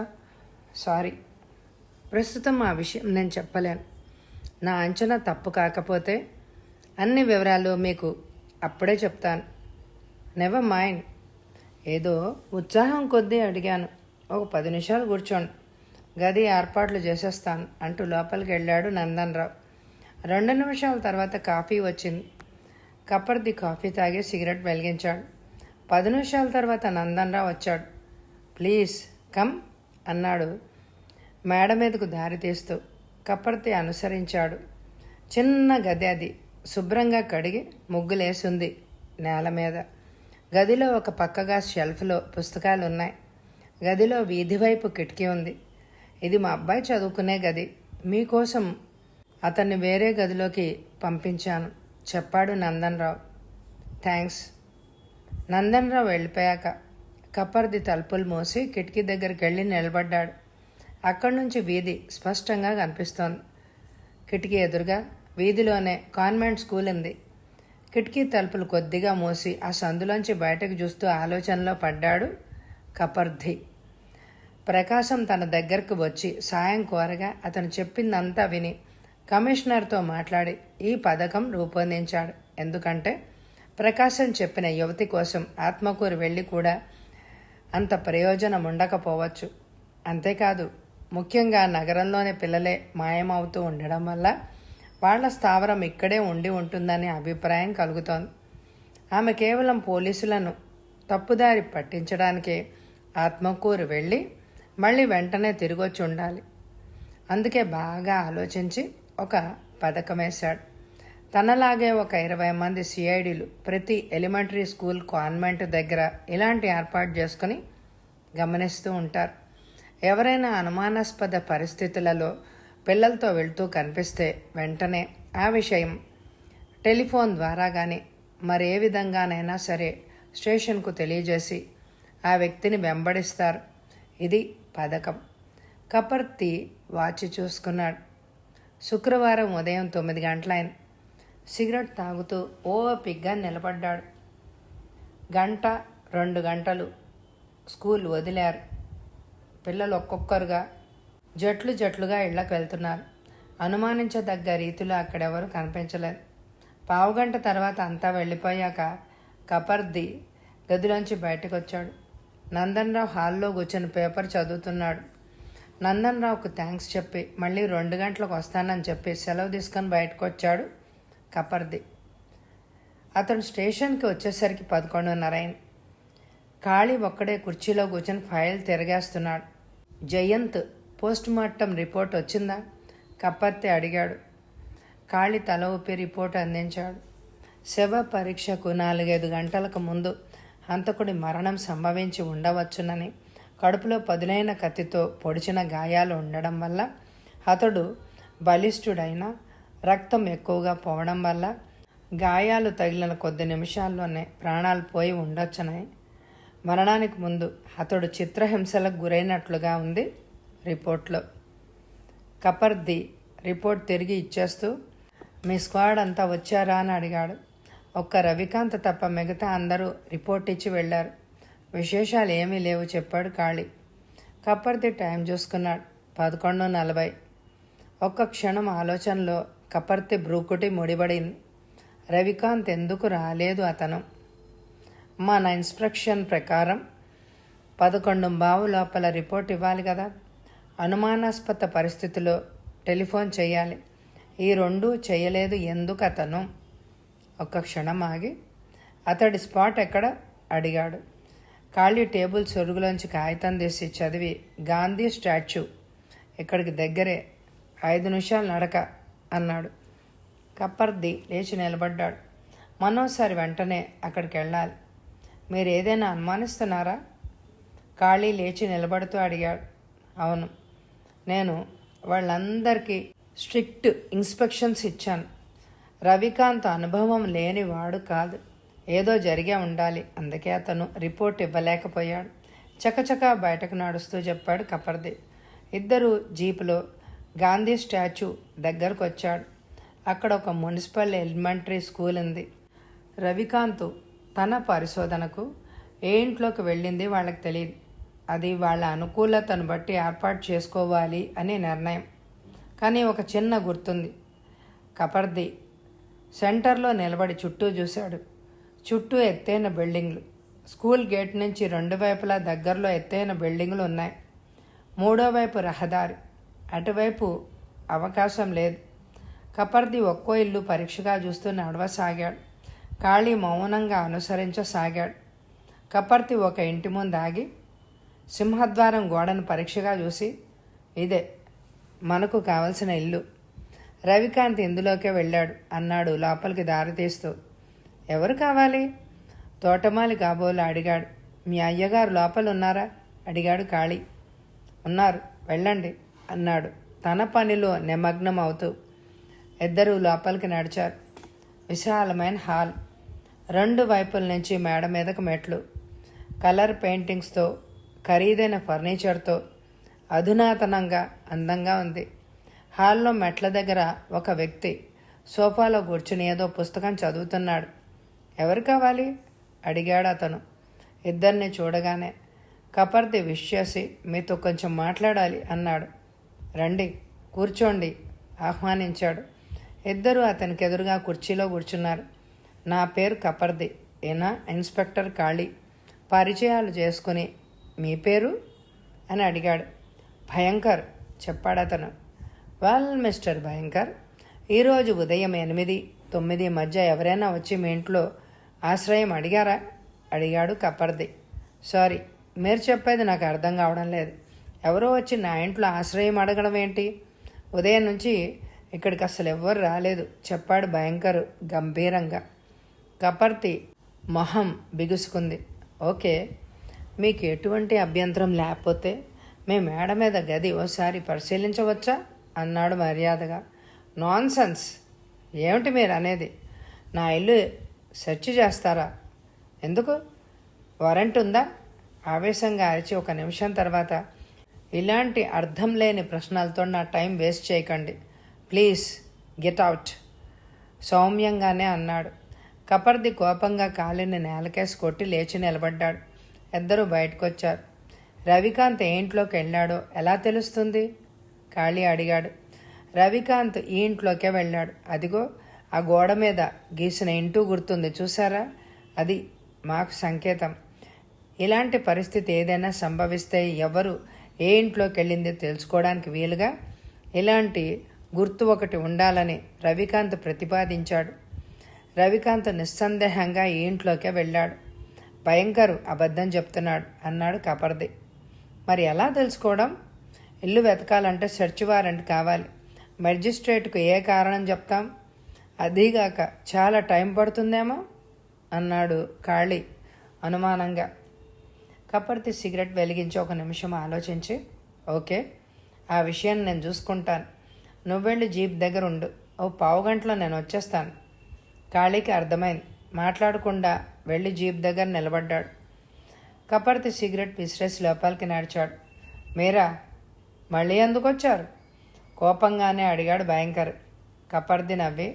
సారీ, ప్రస్తుతం ఆ విషయం నేను చెప్పలేను. నా అంచనా తప్పు కాకపోతే అన్ని వివరాలు మీకు అప్పుడే చెప్తాను. Never mind. ఏదో ఉత్సాహం కొద్దీ అడిగాను. ఒక 10 నిమిషాలు కూర్చోండి, గది ఏర్పాట్లు చేసేస్తాను అంటూ లోపలికి వెళ్ళాడు నందన్ రావు. 2 నిమిషాల తర్వాత కాఫీ వచ్చింది. కపర్ది కాఫీ తాగి సిగరెట్ వెలిగించాడు. 10 నిమిషాల తర్వాత నందన్రావు వచ్చాడు. ప్లీజ్ కమ్ అన్నాడు మేడ మీదకు దారి తీస్తూ. కపర్తి అనుసరించాడు. చిన్న గది అది. శుభ్రంగా కడిగి ముగ్గులేసుంది నేల మీద. గదిలో ఒక పక్కగా షెల్ఫ్లో పుస్తకాలు ఉన్నాయి. గదిలో వీధి వైపు కిటికీ ఉంది. ఇది మా అబ్బాయి చదువుకునే గది. మీకోసం అతన్ని వేరే గదిలోకి పంపించాను చెప్పాడు నందన్రావు. థ్యాంక్స్. నందన్రావు వెళ్ళిపోయాక కపర్ది తలుపులు మూసి కిటికీ దగ్గరికి వెళ్ళి నిలబడ్డాడు. అక్కడి నుంచి వీధి స్పష్టంగా కనిపిస్తోంది. కిటికీ ఎదురుగా వీధిలోనే కాన్వెంట్ స్కూల్ ఉంది. కిటికీ తలుపులు కొద్దిగా మూసి ఆ సందులోంచి బయటకు చూస్తూ ఆలోచనలో పడ్డాడు కపర్ది. ప్రకాశం తన దగ్గరకు వచ్చి సాయం కోరగా అతను చెప్పిందంతా విని కమిషనర్తో మాట్లాడి ఈ పథకం రూపొందించాడు. ఎందుకంటే ప్రకాశం చెప్పిన యువతి కోసం ఆత్మకూరు వెళ్ళి కూడా అంత ప్రయోజనం ఉండకపోవచ్చు. అంతేకాదు, ముఖ్యంగా నగరంలోని పిల్లలే మాయమవుతూ ఉండడం వల్ల వాళ్ల స్థావరం ఇక్కడే ఉండి ఉంటుందనే అభిప్రాయం కలుగుతోంది. ఆమె కేవలం పోలీసులను తప్పుదారి పట్టించడానికే ఆత్మకూరు వెళ్ళి మళ్ళీ వెంటనే తిరిగొచ్చి ఉండాలి. అందుకే బాగా ఆలోచించి ఒక పథకం వేశాడు. తనలాగే ఒక 20 మంది సిఐడీలు ప్రతి ఎలిమెంటరీ స్కూల్ కాన్వెంట్ దగ్గర ఇలాంటి ఏర్పాటు చేసుకుని గమనిస్తూ ఉంటారు. ఎవరైనా అనుమానాస్పద పరిస్థితులలో పిల్లలతో వెళ్తూ కనిపిస్తే వెంటనే ఆ విషయం టెలిఫోన్ ద్వారా కానీ మరే విధంగానైనా సరే స్టేషన్కు తెలియజేసి ఆ వ్యక్తిని వెంబడిస్తారు. ఇది పథకం. కపర్తి వాచి చూసుకున్నాడు. శుక్రవారం ఉదయం 9 గంటలైంది. సిగరెట్ తాగుతూ ఓపిగ్గా నిలబడ్డాడు. 1-2 గంటలు స్కూల్ వదిలారు. పిల్లలు ఒక్కొక్కరుగా జట్లుగా ఇళ్లకు వెళ్తున్నారు. అనుమానించదగ్గ రీతిలో అక్కడెవరూ కనిపించలేదు. పావుగంట తర్వాత అంతా వెళ్ళిపోయాక కపర్ది గదిలోంచి బయటకు వచ్చాడు. నందన్రావు హాల్లో కూర్చొని పేపర్ చదువుతున్నాడు. నందన్రావుకు థ్యాంక్స్ చెప్పి మళ్ళీ 2 గంటలకు వస్తానని చెప్పి సెలవు తీసుకొని బయటకు వచ్చాడు కపర్ది. అతను స్టేషన్కి వచ్చేసరికి 11:30 అయింది. ఖాళీ ఒక్కడే కుర్చీలో కూర్చొని ఫైల్ తిరగేస్తున్నాడు. జయంత్ పోస్ట్ మార్టం రిపోర్ట్ వచ్చిందా? కపర్తి అడిగాడు. ఖాళీ తల ఊపి రిపోర్ట్ అందించాడు. శవ పరీక్షకు 4-5 గంటలకు ముందు హంతకుడి మరణం సంభవించి ఉండవచ్చునని, కడుపులో పదునైన కత్తితో పొడిచిన గాయాలు ఉండడం వల్ల, అతడు బలిష్ఠుడైన రక్తం ఎక్కువగా పోవడం వల్ల గాయాలు తగిలిన కొద్ది నిమిషాల్లోనే ప్రాణాలు పోయి ఉండొచ్చని, మరణానికి ముందు అతడు చిత్రహింసలకు గురైనట్లుగా ఉంది రిపోర్ట్లో. కపర్ది రిపోర్ట్ తిరిగి ఇచ్చేస్తూ మీ స్క్వాడ్ అంతా వచ్చారా అని అడిగాడు. ఒక్క రవికాంత్ తప్ప మిగతా అందరూ రిపోర్ట్ ఇచ్చి వెళ్ళారు. విశేషాలు ఏమీ లేవు చెప్పాడు ఖాళీ. కపర్ది టైం చూసుకున్నాడు. 11:40. ఒక్క క్షణం ఆలోచనలో కపర్తి బ్రూకుటి ముడిపడింది. రవికాంత్ ఎందుకు రాలేదు? అతను మన ఇన్స్ట్రక్షన్ ప్రకారం 11:15 లోపల రిపోర్ట్ ఇవ్వాలి కదా. అనుమానాస్పద పరిస్థితిలో టెలిఫోన్ చేయాలి. ఈ 2 చేయలేదు. ఎందుకు అతను? ఒక్క క్షణం ఆగి అతడి స్పాట్ ఎక్కడ అడిగాడు. ఖాళీ టేబుల్ సొరుగులోంచి కాగితం తీసి చదివి గాంధీ స్టాచ్యూ ఇక్కడికి దగ్గరే 5 నిమిషాలు నడక అన్నాడు. కపర్ది లేచి నిలబడ్డాడు. మనోసారి వెంటనే అక్కడికి వెళ్ళాలి. మీరు ఏదైనా అనుమానిస్తున్నారా? ఖాళీ లేచి నిలబడుతూ అడిగాడు. అవును, నేను వాళ్ళందరికీ స్ట్రిక్ట్ ఇన్స్పెక్షన్స్ ఇచ్చాను. రవికాంత్ అనుభవం లేనివాడు కాదు. ఏదో జరిగే ఉండాలి. అందుకే అతను రిపోర్ట్ ఇవ్వలేకపోయాడు. చకచకా బయటకు నడుస్తూ చెప్పాడు కపర్ది. ఇద్దరు జీపులో గాంధీ స్టాచ్యూ దగ్గరకు వచ్చాడు. అక్కడ ఒక మున్సిపల్ ఎలిమెంటరీ స్కూల్ ఉంది. రవికాంత్ తన పరిశోధనకు ఏ ఇంట్లోకి వెళ్ళింది వాళ్ళకి తెలియదు. అది వాళ్ళ అనుకూలతను బట్టి ఏర్పాటు చేసుకోవాలి అనే నిర్ణయం. కానీ ఒక చిన్న గుర్తుంది. కపర్ది సెంటర్లో నిలబడి చుట్టూ చూశాడు. చుట్టూ ఎత్తైన బిల్డింగ్లు. స్కూల్ గేట్ నుంచి 2 వైపులా దగ్గరలో ఎత్తైన బిల్డింగులు ఉన్నాయి. 3వ వైపు రహదారి. అటువైపు అవకాశం లేదు. కపర్ది ఒక్కో ఇల్లు పరీక్షగా చూస్తూ నడవసాగాడు. కాళీ మౌనంగా అనుసరించసాగాడు. కపర్తి ఒక ఇంటి ముందు ఆగి సింహద్వారం గోడను పరీక్షగా చూసి, ఇదే మనకు కావలసిన ఇల్లు. రవికాంత్ ఇందులోకే వెళ్ళాడు అన్నాడు లోపలికి దారి తీస్తూ. ఎవరు కావాలి? తోటమాలి కాబోలు అడిగాడు. మీ అయ్యగారు లోపల ఉన్నారా? అడిగాడు కాళీ. ఉన్నారు, వెళ్ళండి అన్నాడు తన పనిలో నిమగ్నం అవుతూ. ఇద్దరూ లోపలికి నడిచారు. విశాలమైన హాల్, 2 వైపుల నుంచి మేడ మీదకు మెట్లు, కలర్ పెయింటింగ్స్తో, ఖరీదైన ఫర్నిచర్తో అధునాతనంగా అందంగా ఉంది. హాల్లో మెట్ల దగ్గర ఒక వ్యక్తి సోఫాలో కూర్చుని ఏదో పుస్తకం చదువుతున్నాడు. ఎవరు కావాలి? అడిగాడు అతను. ఇద్దరిని చూడగానే కపర్ది విష్ చేసి, మీతో కొంచెం మాట్లాడాలి అన్నాడు. రండి, కూర్చోండి ఆహ్వానించాడు. ఇద్దరూ అతనికి ఎదురుగా కుర్చీలో కూర్చున్నారు. నా పేరు కపర్ది, ఈయన ఇన్స్పెక్టర్ కాళీ. పరిచయాలు చేసుకుని, మీ పేరు అని అడిగాడు. భయంకర్ చెప్పాడు అతను. వెల్ మిస్టర్ భయంకర్, ఈరోజు ఉదయం 8-9 మధ్య ఎవరైనా వచ్చి మీ ఇంట్లో ఆశ్రయం అడిగారా? అడిగాడు కపర్ది. సారీ, మీరు చెప్పేది నాకు అర్థం కావడం లేదు. ఎవరో వచ్చి నా ఇంట్లో ఆశ్రయం అడగడం ఏంటి? ఉదయం నుంచి ఇక్కడికి అసలు ఎవ్వరు రాలేదు చెప్పాడు భయంకర్ గంభీరంగా. కపర్తి మొహం బిగుసుకుంది. ఓకే, మీకు ఎటువంటి అభ్యంతరం లేకపోతే మీ మేడ మీద గది ఓసారి పరిశీలించవచ్చా అన్నాడు మర్యాదగా. నాన్సెన్స్, ఏమిటి మీరు అనేది? నా ఇల్లు సెర్చ్ చేస్తారా? ఎందుకు? వారెంట్ ఉందా? ఆవేశంగా అరిచి 1 నిమిషం తర్వాత, ఇలాంటి అర్థం లేని ప్రశ్నలతో నా టైం వేస్ట్ చేయకండి, ప్లీజ్ గెట్ అవుట్ సౌమ్యంగానే అన్నాడు. కపర్ది కోపంగా కాలిని నేలకేసి కొట్టి లేచి నిలబడ్డాడు. ఇద్దరూ బయటకొచ్చారు. రవికాంత్ ఏ ఇంట్లోకి వెళ్ళాడో ఎలా తెలుస్తుంది? కాళీ అడిగాడు. రవికాంత్ ఈ ఇంట్లోకే వెళ్ళాడు. అదిగో ఆ గోడ మీద గీసిన ఇంటూ గుర్తుంది చూసారా? అది మాకు సంకేతం. ఇలాంటి పరిస్థితి ఏదైనా సంభవిస్తే ఎవరు ఏ ఇంట్లోకి వెళ్ళింది తెలుసుకోవడానికి వీలుగా ఇలాంటి గుర్తు ఒకటి ఉండాలని రవికాంత్ ప్రతిపాదించాడు. రవికాంత్ నిస్సందేహంగా ఈ ఇంట్లోకే వెళ్ళాడు. భయంకర్ అబద్ధం చెప్తున్నాడు అన్నాడు కపర్ది. మరి ఎలా తెలుసుకోవడం? ఇల్లు వెతకాలంటే సెర్చ్ వారెంట్ కావాలి. మెజిస్ట్రేట్కు ఏ కారణం చెప్తాం? అదీగాక చాలా టైం పడుతుందేమో అన్నాడు కాళీ అనుమానంగా. కపర్తి సిగరెట్ వెలిగించి 1 నిమిషం ఆలోచించి, ఓకే, ఆ విషయాన్ని నేను చూసుకుంటాను. నువ్వెళ్ళి జీప్ దగ్గర ఉండు, ఓ 15 గంటలో నేను వచ్చేస్తాను. కాళీకి అర్థమైంది. మాట్లాడకుండా వెళ్ళి జీప్ దగ్గర నిలబడ్డాడు. కపర్తి సిగరెట్ విసిరేసి లోపలికి నడిచాడు. మీరా మళ్ళీ ఎందుకు వచ్చారు? కోపంగానే అడిగాడు భయంకర్. కపర్ది నవ్వి,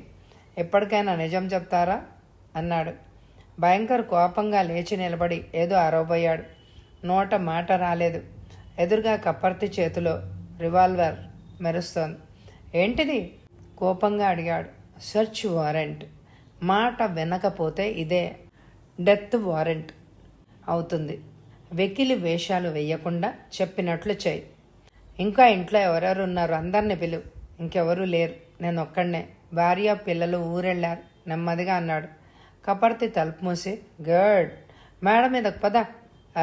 ఎప్పటికైనా నిజం చెప్తారా అన్నాడు. భయంకర్ కోపంగా లేచి నిలబడి ఏదో అరవబోయాడు. నోట మాట రాలేదు. ఎదురుగా కపర్తి చేతిలో రివాల్వర్ మెరుస్తోంది. ఏంటిది? కోపంగా అడిగాడు. Search warrant. మాట వినకపోతే ఇదే డెత్ వారెంట్ అవుతుంది. వెకిలి వేషాలు వేయకుండా చెప్పినట్లు చేయి. ఇంకా ఇంట్లో ఎవరెవరు ఉన్నారు? అందరిని పిలువు. ఇంకెవరూ లేరు, నేను ఒక్కడనే. భార్య పిల్లలు ఊరెళ్ళారు నెమ్మదిగా అన్నాడు. కపర్తి తలుపు మూసి, గుడ్, మేడ మీదకు పద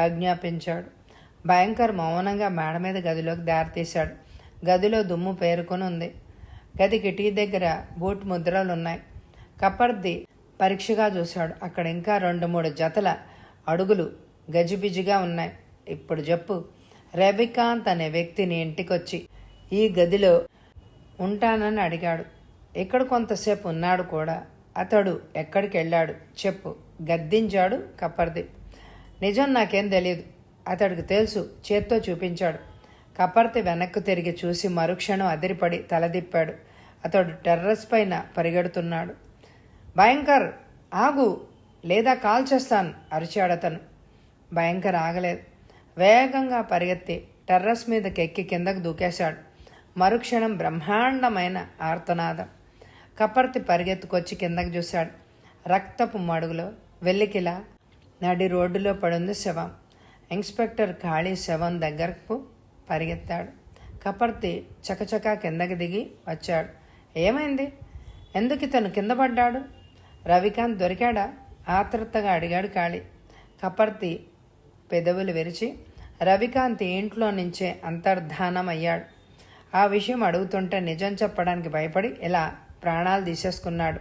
ఆజ్ఞాపించాడు. భయంకర్ మౌనంగా మేడ మీద గదిలోకి దారితీశాడు. గదిలో దుమ్ము పేరుకొని ఉంది. గది కిటికీ దగ్గర బూట్ ముద్రలున్నాయి. కపర్ది పరీక్షగా చూశాడు. అక్కడ ఇంకా 2-3 జతల అడుగులు గజిబిజిగా ఉన్నాయి. ఇప్పుడు చెప్పు, రవికాంత్ అనే వ్యక్తిని ఇంటికొచ్చి ఈ గదిలో ఉంటానని అడిగాడు. ఇక్కడ కొంతసేపు ఉన్నాడు కూడా. అతడు ఎక్కడికి వెళ్ళాడు చెప్పు, గద్దించాడు కపర్ది. నిజం నాకేం తెలియదు. అతడికి తెలుసు, చేత్తో చూపించాడు. కపర్తి వెనక్కు తిరిగి చూసి మరుక్షణం అదిరిపడి తలదిప్పాడు. అతడు టెర్రస్ పైన పరిగెడుతున్నాడు. భయంకర్ ఆగు, లేదా కాల్ చేస్తాను అరిచాడతను. భయంకర్ ఆగలేదు. వేగంగా పరిగెత్తి టెర్రస్ మీదకి ఎక్కి కిందకు దూకేశాడు. మరుక్షణం బ్రహ్మాండమైన ఆర్తనాదం. కపర్తి పరిగెత్తుకొచ్చి కిందకు చూశాడు. రక్తపు మడుగులో వెల్లికిలా నడి రోడ్డులో పడుంది శవం. ఇన్స్పెక్టర్ కాళీ శవం దగ్గరకు పరిగెత్తాడు. కపర్తి చకచకా కిందకి దిగి వచ్చాడు. ఏమైంది? ఎందుకు ఇతను కింద పడ్డాడు? రవికాంత్ దొరికాడా? ఆత్రుతగా అడిగాడు కాళీ. కపర్తి పెదవులు విరిచి రవికాంత్ ఇంట్లో నుంచే అంతర్ధానమయ్యాడు. ఆ విషయం అడుగుతుంటే నిజం చెప్పడానికి భయపడి ఇలా ప్రాణాలు తీసేసుకున్నాడు.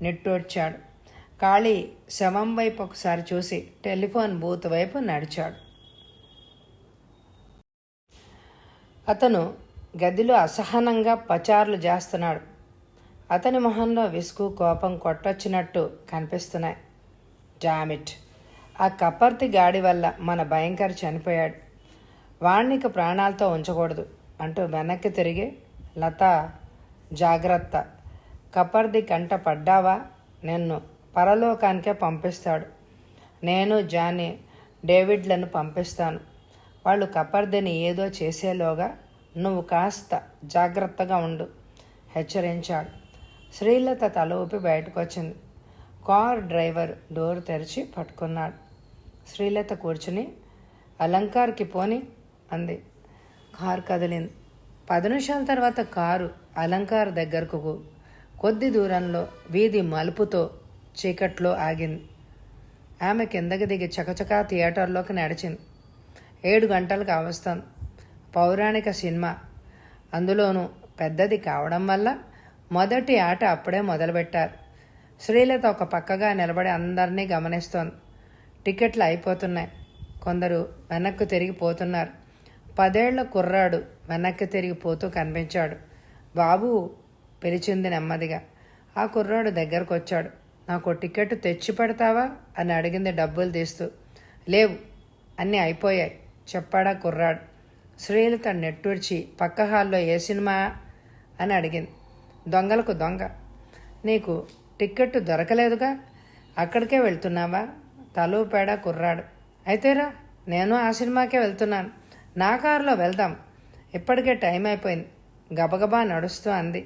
నిట్టూర్చాడు. కాళీ శవం వైపు ఒకసారి చూసి టెలిఫోన్ బూత్ వైపు నడిచాడు. అతను గదిలో అసహనంగా పచారులు చేస్తున్నాడు. అతని మొహంలో విసుగు, కోపం కొట్టొచ్చినట్టు కనిపిస్తున్నాయి. డామిట్, ఆ కపర్తి గాడి వల్ల మన భయంకర చనిపోయాడు. వాణ్ణిక ప్రాణాలతో ఉంచకూడదు అంటూ వెనక్కి తిరిగి, లత జాగ్రత్త, కపర్ది కంట పడ్డావా నిన్ను పరలోకానికే పంపిస్తాడు. నేను జానీ డేవిడ్లను పంపిస్తాను. వాళ్ళు కపర్దిని ఏదో చేసేలోగా నువ్వు కాస్త జాగ్రత్తగా ఉండు హెచ్చరించాడు. శ్రీలత తల ఊపి బయటకు వచ్చింది. కార్ డ్రైవర్ డోర్ తెరిచి పట్టుకున్నాడు. శ్రీలత కూర్చుని అలంకార్కి పోని అంది. కారు కదిలింది. 10 నిమిషాల తర్వాత కారు అలంకార్ దగ్గరకు కొద్ది దూరంలో వీధి మలుపుతో చీకట్లో ఆగింది. ఆమె కిందకి దిగి చకచకా థియేటర్లోకి నడిచింది. 7 గంటలకు అవస్థాను. పౌరాణిక సినిమా, అందులోనూ పెద్దది కావడం వల్ల మొదటి ఆట అప్పుడే మొదలుపెట్టారు. శ్రీలత ఒక పక్కగా నిలబడి అందరినీ గమనిస్తోంది. టికెట్లు అయిపోతున్నాయి. కొందరు వెనక్కు తిరిగిపోతున్నారు. 10 ఏళ్ల కుర్రాడు వెనక్కి తిరిగిపోతూ కనిపించాడు. బాబు పిలిచింది నెమ్మదిగా. ఆ కుర్రాడు దగ్గరకు వచ్చాడు. నాకు టికెట్ తెచ్చి పెడతావా అని అడిగింది డబ్బులు తీస్తూ. లేవు, అన్నీ అయిపోయాయి చెప్పాడా కుర్రాడు. శ్రీలత నెట్టూర్చి పక్క హాల్లో ఏ సినిమా అని అడిగింది. దొంగలకు దొంగ. నీకు టిక్కెట్టు దొరకలేదుగా, అక్కడికే వెళ్తున్నావా? తలూపాడా కుర్రాడు. అయితేరా, నేను ఆ సినిమాకే వెళ్తున్నాను. నా కారులో వెళ్దాం, ఇప్పటికే టైం అయిపోయింది గబగబా నడుస్తూ అంది.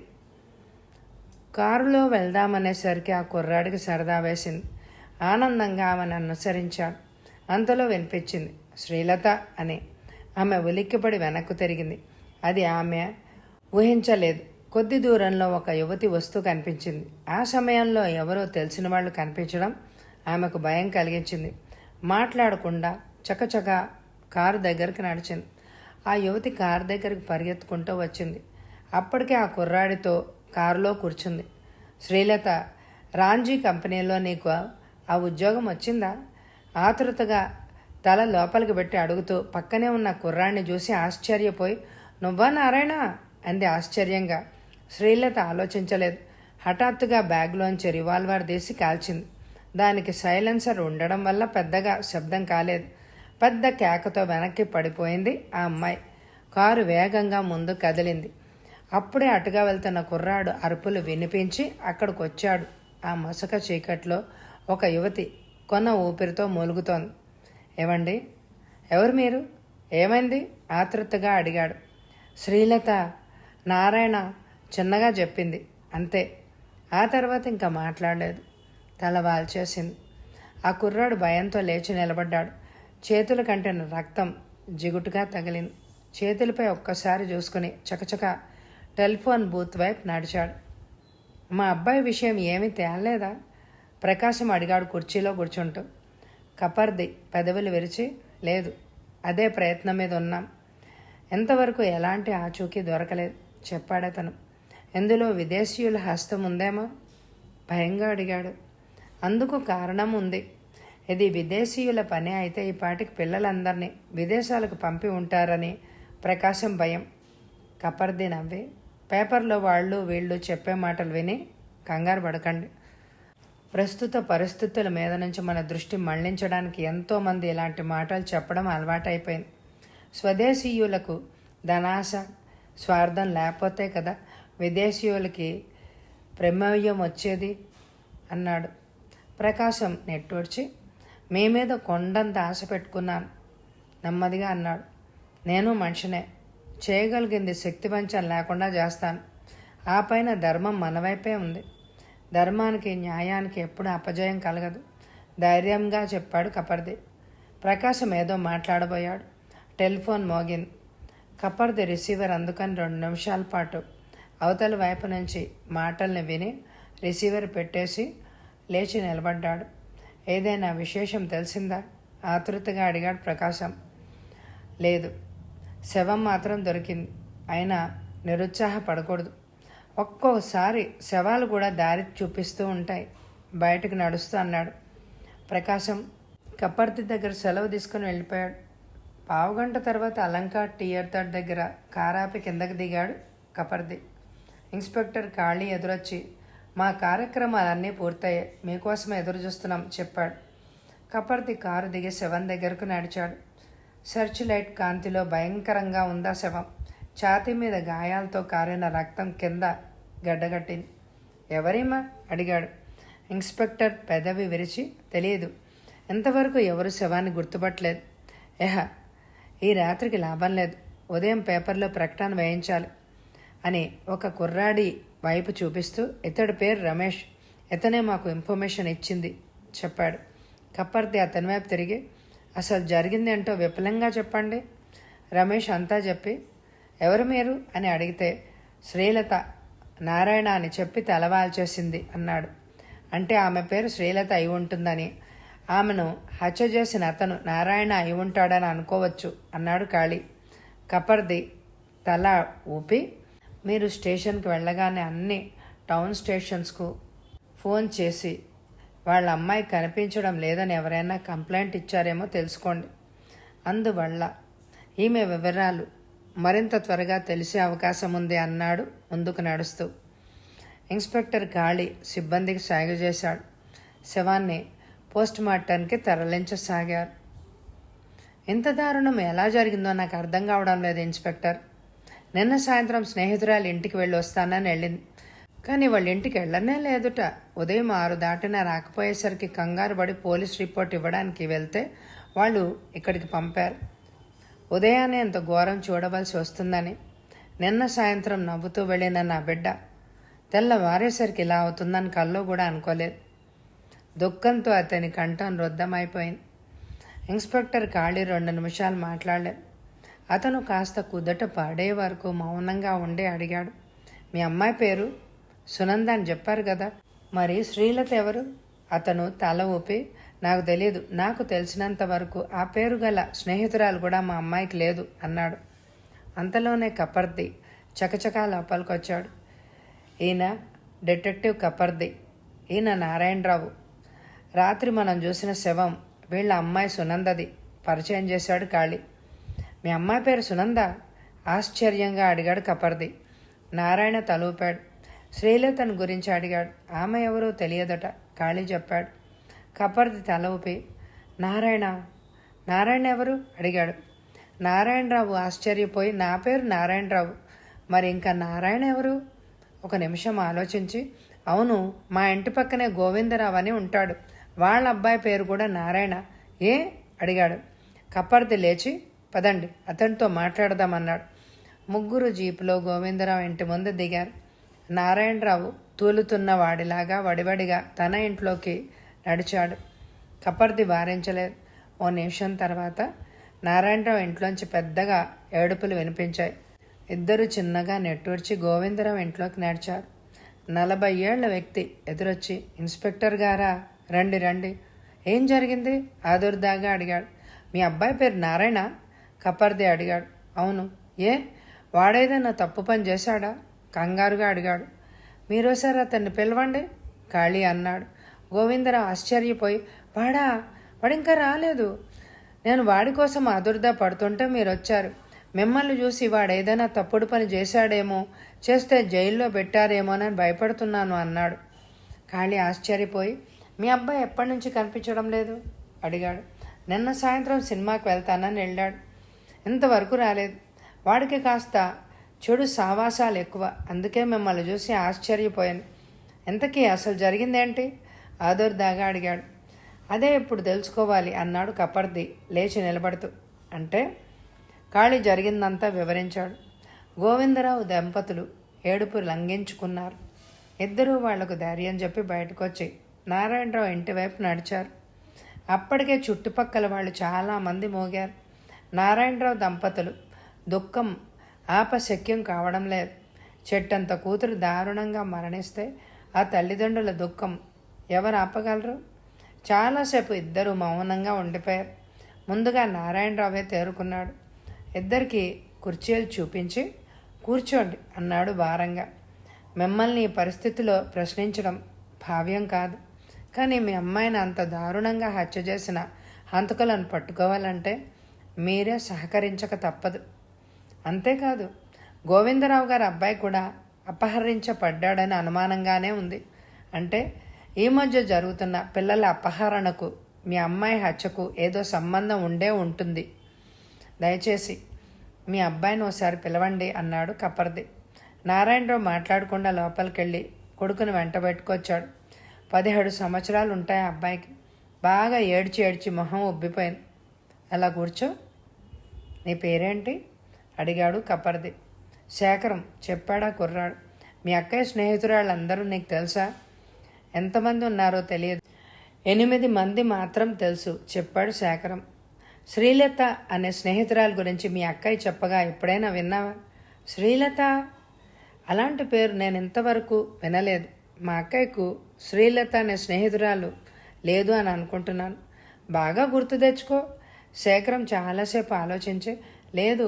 కారులో వెళ్దామనేసరికి ఆ కుర్రాడికి సరదా వేసింది. ఆనందంగా ఆమెను అనుసరించాడు. అంతలో వినిపించింది శ్రీలత అని. ఆమె ఉలిక్కిపడి వెనక్కు తిరిగింది. అది ఆమె ఊహించలేదు. కొద్ది దూరంలో ఒక యువతి వస్తూ కనిపించింది. ఆ సమయంలో ఎవరో తెలిసిన వాళ్ళు కనిపించడం ఆమెకు భయం కలిగించింది. మాట్లాడకుండా చకచక కారు దగ్గరికి నడిచింది. ఆ యువతి కారు దగ్గరికి పరిగెత్తుకుంటూ వచ్చింది. అప్పటికే ఆ కుర్రాడితో కారులో కూర్చుంది. శ్రీలత, రాంజీ కంపెనీలో నీకు ఆ ఉద్యోగం వచ్చిందా? ఆతృతగా తల లోపలికి పెట్టి అడుగుతూ పక్కనే ఉన్న కుర్రాడిని చూసి ఆశ్చర్యపోయి, నువ్వా నారాయణ అంది ఆశ్చర్యంగా. శ్రీలత ఆలోచించలేదు. హఠాత్తుగా బ్యాగ్లోంచి రివాల్వర్ తీసి కాల్చింది. దానికి సైలెన్సర్ ఉండడం వల్ల పెద్దగా శబ్దం కాలేదు. పెద్ద కేకతో వెనక్కి పడిపోయింది ఆ అమ్మాయి. కారు వేగంగా ముందు కదిలింది. అప్పుడే అటుగా వెళ్తున్న కుర్రాడు అరుపులు వినిపించి అక్కడికి వచ్చాడు. ఆ మసక చీకట్లో ఒక యువతి కొన ఊపిరితో మూలుగుతోంది. ఏమండి, ఎవరు మీరు? ఏమైంది? ఆతృతగా అడిగాడు. శ్రీలత, నారాయణ చిన్నగా చెప్పింది. అంతే. ఆ తర్వాత ఇంకా మాట్లాడలేదు. తల వాల్చేసింది. ఆ కుర్రాడు భయంతో లేచి నిలబడ్డాడు. చేతుల కంటిన రక్తం జిగుటుగా తగిలింది. చేతులపై ఒక్కసారి చూసుకుని చకచక టెలిఫోన్ బూత్ వైపు నడిచాడు. మా అబ్బాయి విషయం ఏమీ తేలేదా? ప్రకాశం అడిగాడు కుర్చీలో కూర్చుంటూ. కపర్ది పెదవులు విరిచి, లేదు, అదే ప్రయత్నం మీద ఉన్నాం. ఎంతవరకు ఎలాంటి ఆచూకీ దొరకలేదు చెప్పాడతను. ఎందులో విదేశీయుల హస్తం ఉందేమో భయంగా అడిగాడు. అందుకు కారణం ఉంది. ఇది విదేశీయుల పని అయితే ఈ పాటికి పిల్లలందరినీ విదేశాలకు పంపి ఉంటారని ప్రకాశం భయం. కపర్ది నవ్వి, పేపర్లో వాళ్ళు వీళ్ళు చెప్పే మాటలు విని కంగారు పడకండి. ప్రస్తుత పరిస్థితుల మీద నుంచి మన దృష్టి మళ్లించడానికి ఎంతోమంది ఇలాంటి మాటలు చెప్పడం అలవాటైపోయింది. స్వదేశీయులకు ధనాశ, స్వార్థం లేకపోతే కదా విదేశీయులకి ప్రమేయం వచ్చేది అన్నాడు. ప్రకాశం నెట్టూర్చి, మీ మీద కొండంత ఆశ పెట్టుకున్నాను నెమ్మదిగా అన్నాడు. నేను మనిషినే, చేయగలిగింది శక్తి పంచం లేకుండా చేస్తాను. ఆ పైన ధర్మం మనవైపే ఉంది. ధర్మానికి న్యాయానికి ఎప్పుడు అపజయం కలగదు ధైర్యంగా చెప్పాడు కపర్ది. ప్రకాశం ఏదో మాట్లాడబోయాడు. టెలిఫోన్ మోగింది. కపర్ది రిసీవర్ అందుకని 2 నిమిషాల పాటు అవతల వైపు నుంచి మాటల్ని విని రిసీవర్ పెట్టేసి లేచి నిలబడ్డాడు. ఏదైనా విశేషం తెలిసిందా? ఆతృతగా అడిగాడు ప్రకాశం. లేదు, శవం మాత్రం దొరికింది. అయినా నిరుత్సాహపడకూడదు. ఒక్కోసారి శవాలు కూడా దారి చూపిస్తూ ఉంటాయి. బయటకు నడుస్తూ అన్నాడు. ప్రకాశం కప్పర్తి దగ్గర సెలవు తీసుకుని వెళ్ళిపోయాడు. పావుగంట తర్వాత అలంకార్ థియేటర్ దగ్గర కారాపి కిందకి దిగాడు కపర్ది. ఇన్స్పెక్టర్ కాళీ ఎదురొచ్చి, మా కార్యక్రమాలన్నీ పూర్తయ్యాయి, మీకోసమే ఎదురు చూస్తున్నాం చెప్పాడు. కపర్ది కారు దిగి శవం దగ్గరకు నడిచాడు. సెర్చ్ లైట్ కాంతిలో భయంకరంగా ఉందా శవం. ఛాతీ మీద గాయాలతో కారిన రక్తం కింద గడ్డగట్టింది. ఎవరేమా అడిగాడు. ఇన్స్పెక్టర్ పెదవి విరిచి, తెలియదు. ఎంతవరకు ఎవరు శవాన్ని గుర్తుపట్టలేదు. ఈ రాత్రికి లాభం లేదు, ఉదయం పేపర్లో ప్రకటన వేయించాలి అని ఒక కుర్రాడి వైపు చూపిస్తూ, ఇతడి పేరు రమేష్, ఇతనే మాకు ఇన్ఫర్మేషన్ ఇచ్చింది చెప్పాడు. కప్పర్తి అతని వైపు తిరిగి, అసలు జరిగింది ఏంటో విపులంగా చెప్పండి. రమేష్ అంతా చెప్పి, ఎవరు మీరు అని అడిగితే, శ్రీలత నారాయణ అని చెప్పి తలవాల్చేసింది అన్నాడు. అంటే ఆమె పేరు శ్రీలత అయి ఉంటుందని, ఆమెను హత్య చేసిన అతను నారాయణ అయి ఉంటాడని అనుకోవచ్చు అన్నాడు కాళీ. కపర్ది తల ఊపి, మీరు స్టేషన్కి వెళ్ళగానే అన్ని టౌన్ స్టేషన్స్కు ఫోన్ చేసి వాళ్ళ అమ్మాయి కనిపించడం లేదని ఎవరైనా కంప్లైంట్ ఇచ్చారేమో తెలుసుకోండి. అందువల్ల ఈమె వివరాలు మరింత త్వరగా తెలిసే అవకాశం ఉంది అన్నాడు ముందుకు నడుస్తూ. ఇన్స్పెక్టర్ కాళీ సిబ్బందికి సాగు చేశాడు. శవాన్ని పోస్ట్ మార్టానికి తరలించసాగారు. ఇంత దారుణం ఎలా జరిగిందో నాకు అర్థం కావడం లేదు ఇన్స్పెక్టర్. నిన్న సాయంత్రం స్నేహితురాలు ఇంటికి వెళ్ళి వస్తానని వెళ్ళింది, కానీ వాళ్ళ ఇంటికి వెళ్ళనే లేదుట. ఉదయం 6 దాటినా రాకపోయేసరికి కంగారు పడి పోలీస్ రిపోర్ట్ ఇవ్వడానికి వెళ్తే వాళ్ళు ఇక్కడికి పంపారు. ఉదయాన్నే ఎంత ఘోరం చూడవలసి వస్తుందని. నిన్న సాయంత్రం నవ్వుతూ వెళ్ళిన నా బిడ్డ తెల్లవారేసరికి ఇలా అవుతుందని కల్లో కూడా అనుకోలేదు. దుఃఖంతో అతని కంఠం రుద్ధమైపోయింది. ఇన్స్పెక్టర్ కాళీ 2 నిమిషాలు మాట్లాడలేదు. అతను కాస్త కుదట పడే వరకు మౌనంగా ఉండి అడిగాడు, మీ అమ్మాయి పేరు సునంద అని చెప్పారు కదా, మరి శ్రీలత ఎవరు? అతను తల ఊపి, నాకు తెలియదు, నాకు తెలిసినంత వరకు ఆ పేరు గల స్నేహితురాలు కూడా మా అమ్మాయికి లేదు అన్నాడు. అంతలోనే కపర్ది చకచకా లోపలికొచ్చాడు. ఈయన డిటెక్టివ్ కపర్ది, ఈయన నారాయణరావు. రాత్రి మనం చూసిన శవం వీళ్ళ అమ్మాయి సునందది పరిచయం చేశాడు కాళీ. మీ అమ్మాయి పేరు సునంద? ఆశ్చర్యంగా అడిగాడు కపర్ది. నారాయణ తలూపాడు. శ్రీలతను గురించి అడిగాడు. ఆమె ఎవరో తెలియదట కాళీ చెప్పాడు. కపర్ది తల ఊపి, నారాయణ ఎవరు అడిగాడు. నారాయణరావు ఆశ్చర్యపోయి, నా పేరు నారాయణరావు, మరి ఇంకా నారాయణ ఎవరు? 1 నిమిషం ఆలోచించి, అవును, మా ఇంటి పక్కనే గోవిందరావు అని ఉంటాడు, వాళ్ళ అబ్బాయి పేరు కూడా నారాయణ. ఏ అడిగాడు. కప్పర్ది లేచి, పదండి అతనితో మాట్లాడదామన్నాడు. ముగ్గురు జీపులో గోవిందరావు ఇంటి ముందు దిగారు. నారాయణరావు తూలుతున్న వాడిలాగా వడివడిగా తన ఇంట్లోకి నడిచాడు. కప్పర్ది వారించలేదు. 1 నిమిషం తర్వాత నారాయణరావు ఇంట్లోంచి పెద్దగా ఏడుపులు వినిపించాయి. ఇద్దరు చిన్నగా నెట్టూర్చి గోవిందరావు ఇంట్లోకి నడిచారు. 40 ఏళ్ల వ్యక్తి ఎదురొచ్చి, ఇన్స్పెక్టర్ గారా, రండి రండి, ఏం జరిగింది ఆదుర్దాగా అడిగాడు. మీ అబ్బాయి పేరు నారాయణ? కపర్ది అడిగాడు. అవును. ఏ వాడేదైనా తప్పు పని చేశాడా? కంగారుగా అడిగాడు. మీరోసారి అతన్ని పిలవండి కాళీ అన్నాడు. గోవిందరావు ఆశ్చర్యపోయి, వాడింకా రాలేదు. నేను వాడి కోసం ఆదుర్దా పడుతుంటే మీరు వచ్చారు. మిమ్మల్ని చూసి వాడేదైనా తప్పుడు పని చేశాడేమో, చేస్తే జైల్లో పెట్టారేమోనని భయపడుతున్నాను అన్నాడు. కాళీ ఆశ్చర్యపోయి, మీ అబ్బాయి ఎప్పటి నుంచి కనిపించడం లేదు అడిగాడు. నిన్న సాయంత్రం సినిమాకి వెళ్తానని వెళ్ళాడు, ఇంతవరకు రాలేదు. వాడికి కాస్త చెడు సావాసాలు ఎక్కువ, అందుకే మిమ్మల్ని చూసి ఆశ్చర్యపోయాను. ఇంతకీ అసలు జరిగిందేంటి ఆదుర్దాగా అడిగాడు. అదే ఇప్పుడు తెలుసుకోవాలి అన్నాడు కపర్ది లేచి నిలబడుతూ. అంటే కాళీ జరిగిందంతా వివరించాడు. గోవిందరావు దంపతులు ఏడుపు లంఘించుకున్నారు. ఇద్దరూ వాళ్లకు ధైర్యం చెప్పి బయటకు వచ్చి నారాయణరావు ఇంటి వైపు నడిచారు. అప్పటికే చుట్టుపక్కల వాళ్ళు చాలామంది మోగారు. నారాయణరావు దంపతులు దుఃఖం ఆపశక్యం కావడం లేదు. చెట్టంత కూతురు దారుణంగా మరణిస్తే ఆ తల్లిదండ్రుల దుఃఖం ఎవరు ఆపగలరు? చాలాసేపు ఇద్దరు మౌనంగా ఉండిపోయారు. ముందుగా నారాయణరావే తేరుకున్నాడు. ఇద్దరికి కుర్చీలు చూపించి కూర్చోండి అన్నాడు భారంగా. మిమ్మల్ని ఈ పరిస్థితిలో ప్రశ్నించడం భావ్యం కాదు. కానీ మీ అమ్మాయిని అంత దారుణంగా హత్య చేసిన హంతకులను పట్టుకోవాలంటే మీరే సహకరించక తప్పదు. అంతేకాదు, గోవిందరావు గారి అబ్బాయి కూడా అపహరించబడ్డాడని అనుమానంగానే ఉంది. అంటే ఈ మధ్య జరుగుతున్న పిల్లల అపహరణకు మీ అమ్మాయి హత్యకు ఏదో సంబంధం ఉండే ఉంటుంది. దయచేసి మీ అబ్బాయిని ఓసారి పిలవండి అన్నాడు కపర్ది. నారాయణరావు మాట్లాడకుండా లోపలికెళ్ళి కొడుకుని వెంటబెట్టుకొచ్చాడు. 17 సంవత్సరాలు ఉంటాయి ఆ అబ్బాయికి. బాగా ఏడ్చి ఏడ్చి మొహం ఉబ్బిపోయింది. అలా కూర్చో. నీ పేరేంటి అడిగాడు కపర్ది. శేఖరం చెప్పాడా కుర్రాడు. మీ అక్కయ్య స్నేహితురాళ్ళందరూ నీకు తెలుసా? ఎంతమంది ఉన్నారో తెలియదు. 8 మంది మాత్రం తెలుసు చెప్పాడు శేఖరం. శ్రీలత అనే స్నేహితురాల గురించి మీ అక్కయ్య చెప్పగా ఎప్పుడైనా విన్నావా? శ్రీలత? అలాంటి పేరు నేను ఇంతవరకు వినలేదు. మా అక్కయ్యకు శ్రీలత అనే స్నేహితురాలు లేదు అని అనుకుంటున్నాను. బాగా గుర్తు తెచ్చుకో. శేఖరం చాలాసేపు ఆలోచించి, లేదు,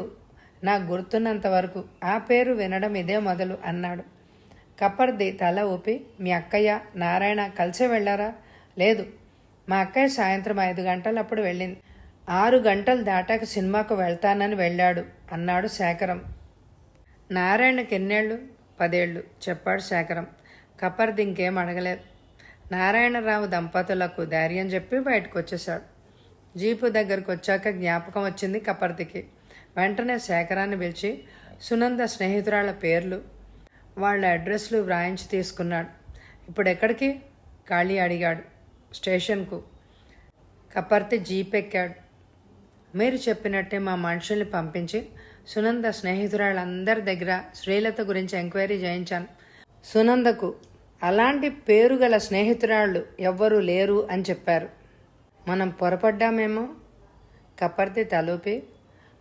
నాకు గుర్తున్నంత వరకు ఆ పేరు వినడం ఇదే మొదలు అన్నాడు. కపర్ది తల ఊపి, మీ అక్కయ్య నారాయణ కలిసే వెళ్ళారా? లేదు, మా అక్కయ్య సాయంత్రం 5 గంటలప్పుడు వెళ్ళింది. 6 గంటలు దాటాక సినిమాకు వెళ్తానని వెళ్ళాడు అన్నాడు శేఖరం. నారాయణకి ఎన్నేళ్ళు? 10 ఏళ్ళు చెప్పాడు శేఖరం. కపర్ది ఇంకేం అడగలేదు. నారాయణరావు దంపతులకు ధైర్యం చెప్పి బయటకు వచ్చేశాడు. జీపు దగ్గరకు వచ్చాక జ్ఞాపకం వచ్చింది కపర్దికి. వెంటనే శేఖరాన్ని పిలిచి సునంద స్నేహితురాళ్ల పేర్లు, వాళ్ళ అడ్రస్లు వ్రాయించి తీసుకున్నాడు. ఇప్పుడు ఎక్కడికి? ఖాళీ అడిగాడు. స్టేషన్కు. కపర్తి జీప్ ఎక్కాడు. మీరు చెప్పినట్టే మా మనుషుల్ని పంపించి సునంద స్నేహితురాళ్ళందరి దగ్గర శ్రీలత గురించి ఎంక్వైరీ చేయించాను. సునందకు అలాంటి పేరు గల స్నేహితురాళ్ళు ఎవ్వరూ లేరు అని చెప్పారు. మనం పొరపడ్డామేమో. కపర్తి తలూపి,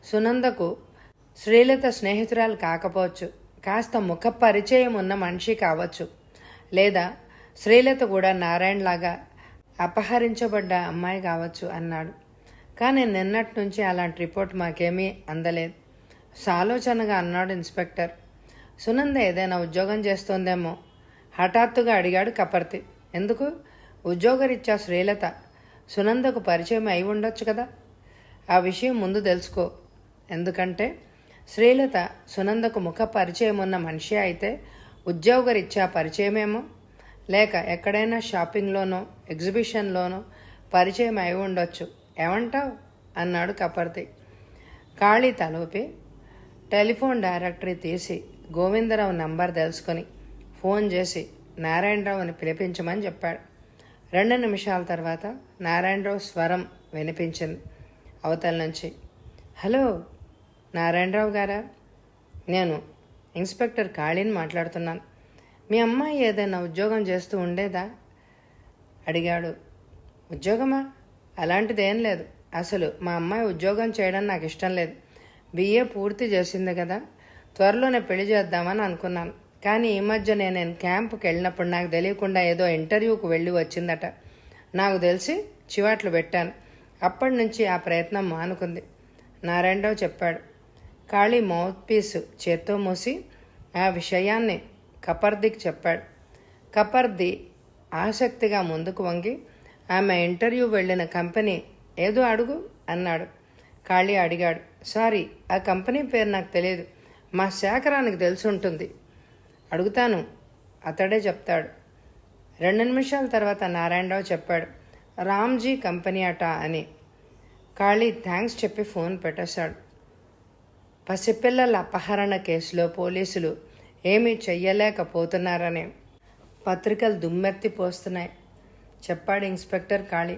సునందకు శ్రీలత స్నేహితురాలు కాకపోవచ్చు, కాస్త ముఖ పరిచయం ఉన్న మనిషి కావచ్చు, లేదా శ్రీలత కూడా నారాయణలాగా అపహరించబడ్డ అమ్మాయి కావచ్చు అన్నాడు. కానీ నిన్నటి నుంచి అలాంటి రిపోర్ట్ మాకేమీ అందలేదు. సాలోచనగా అన్నాడు ఇన్స్పెక్టర్. సునంద ఏదైనా ఉద్యోగం చేస్తోందేమో హఠాత్తుగా అడిగాడు కపర్తి. ఎందుకు? ఉద్యోగరీత్యా శ్రీలత సునందకు పరిచయం అయి ఉండొచ్చు కదా. ఆ విషయం ముందు తెలుసుకో. ఎందుకంటే శ్రీలత సునందకు ముఖ పరిచయం ఉన్న మనిషి అయితే ఉద్యోగరీత్యా పరిచయమేమో, లేక ఎక్కడైనా షాపింగ్లోనో ఎగ్జిబిషన్లోనో పరిచయం అయి ఉండొచ్చు. ఏమంటావు అన్నాడు కపర్తి. ఖాళీ తలూపి టెలిఫోన్ డైరెక్టరీ తీసి గోవిందరావు నంబర్ తెలుసుకొని ఫోన్ చేసి నారాయణరావుని పిలిపించమని చెప్పాడు. 2 నిమిషాల తర్వాత నారాయణరావు స్వరం వినిపించింది అవతల నుంచి. హలో, నారాయణరావు గారా? నేను ఇన్స్పెక్టర్ ఖాళీని మాట్లాడుతున్నాను. మీ అమ్మాయి ఏదైనా ఉద్యోగం చేస్తూ ఉండేదా అడిగాడు. ఉద్యోగమా? అలాంటిదేం లేదు. అసలు మా అమ్మాయి ఉద్యోగం చేయడం నాకు ఇష్టం లేదు. BA పూర్తి చేసింది కదా, త్వరలోనే పెళ్లి చేద్దామని అనుకున్నాను. కానీ ఈ మధ్య నేను క్యాంపుకి వెళ్ళినప్పుడు నాకు తెలియకుండా ఏదో ఇంటర్వ్యూకు వెళ్ళి వచ్చిందట. నాకు తెలిసి చివాట్లు పెట్టాను. అప్పటి నుంచి ఆ ప్రయత్నం మానుకుంది నారాయణరావు చెప్పాడు. ఖాళీ మౌత్ పీసు చేత్తో మూసి ఆ విషయాన్ని కపర్దికి చెప్పాడు. కపర్ది ఆసక్తిగా ముందుకు వంగి, ఆమె ఇంటర్వ్యూ వెళ్ళిన కంపెనీ ఏదో అడుగు అన్నాడు. ఖాళీ అడిగాడు. సారీ, ఆ కంపెనీ పేరు నాకు తెలియదు. మా శేఖరానికి తెలిసి ఉంటుంది. అడుగుతాను, అతడే చెప్తాడు. 2 నిమిషాల తర్వాత నారాయణరావు చెప్పాడు. రామ్జీ కంపెనీ అట అని. ఖాళీ థ్యాంక్స్ చెప్పి ఫోన్ పెట్టేశాడు. పసిపిల్లల అపహరణ కేసులో పోలీసులు ఏమీ చెయ్యలేకపోతున్నారని పత్రికలు దుమ్మెత్తి పోస్తున్నాయి చెప్పాడు ఇన్స్పెక్టర్ ఖాళీ.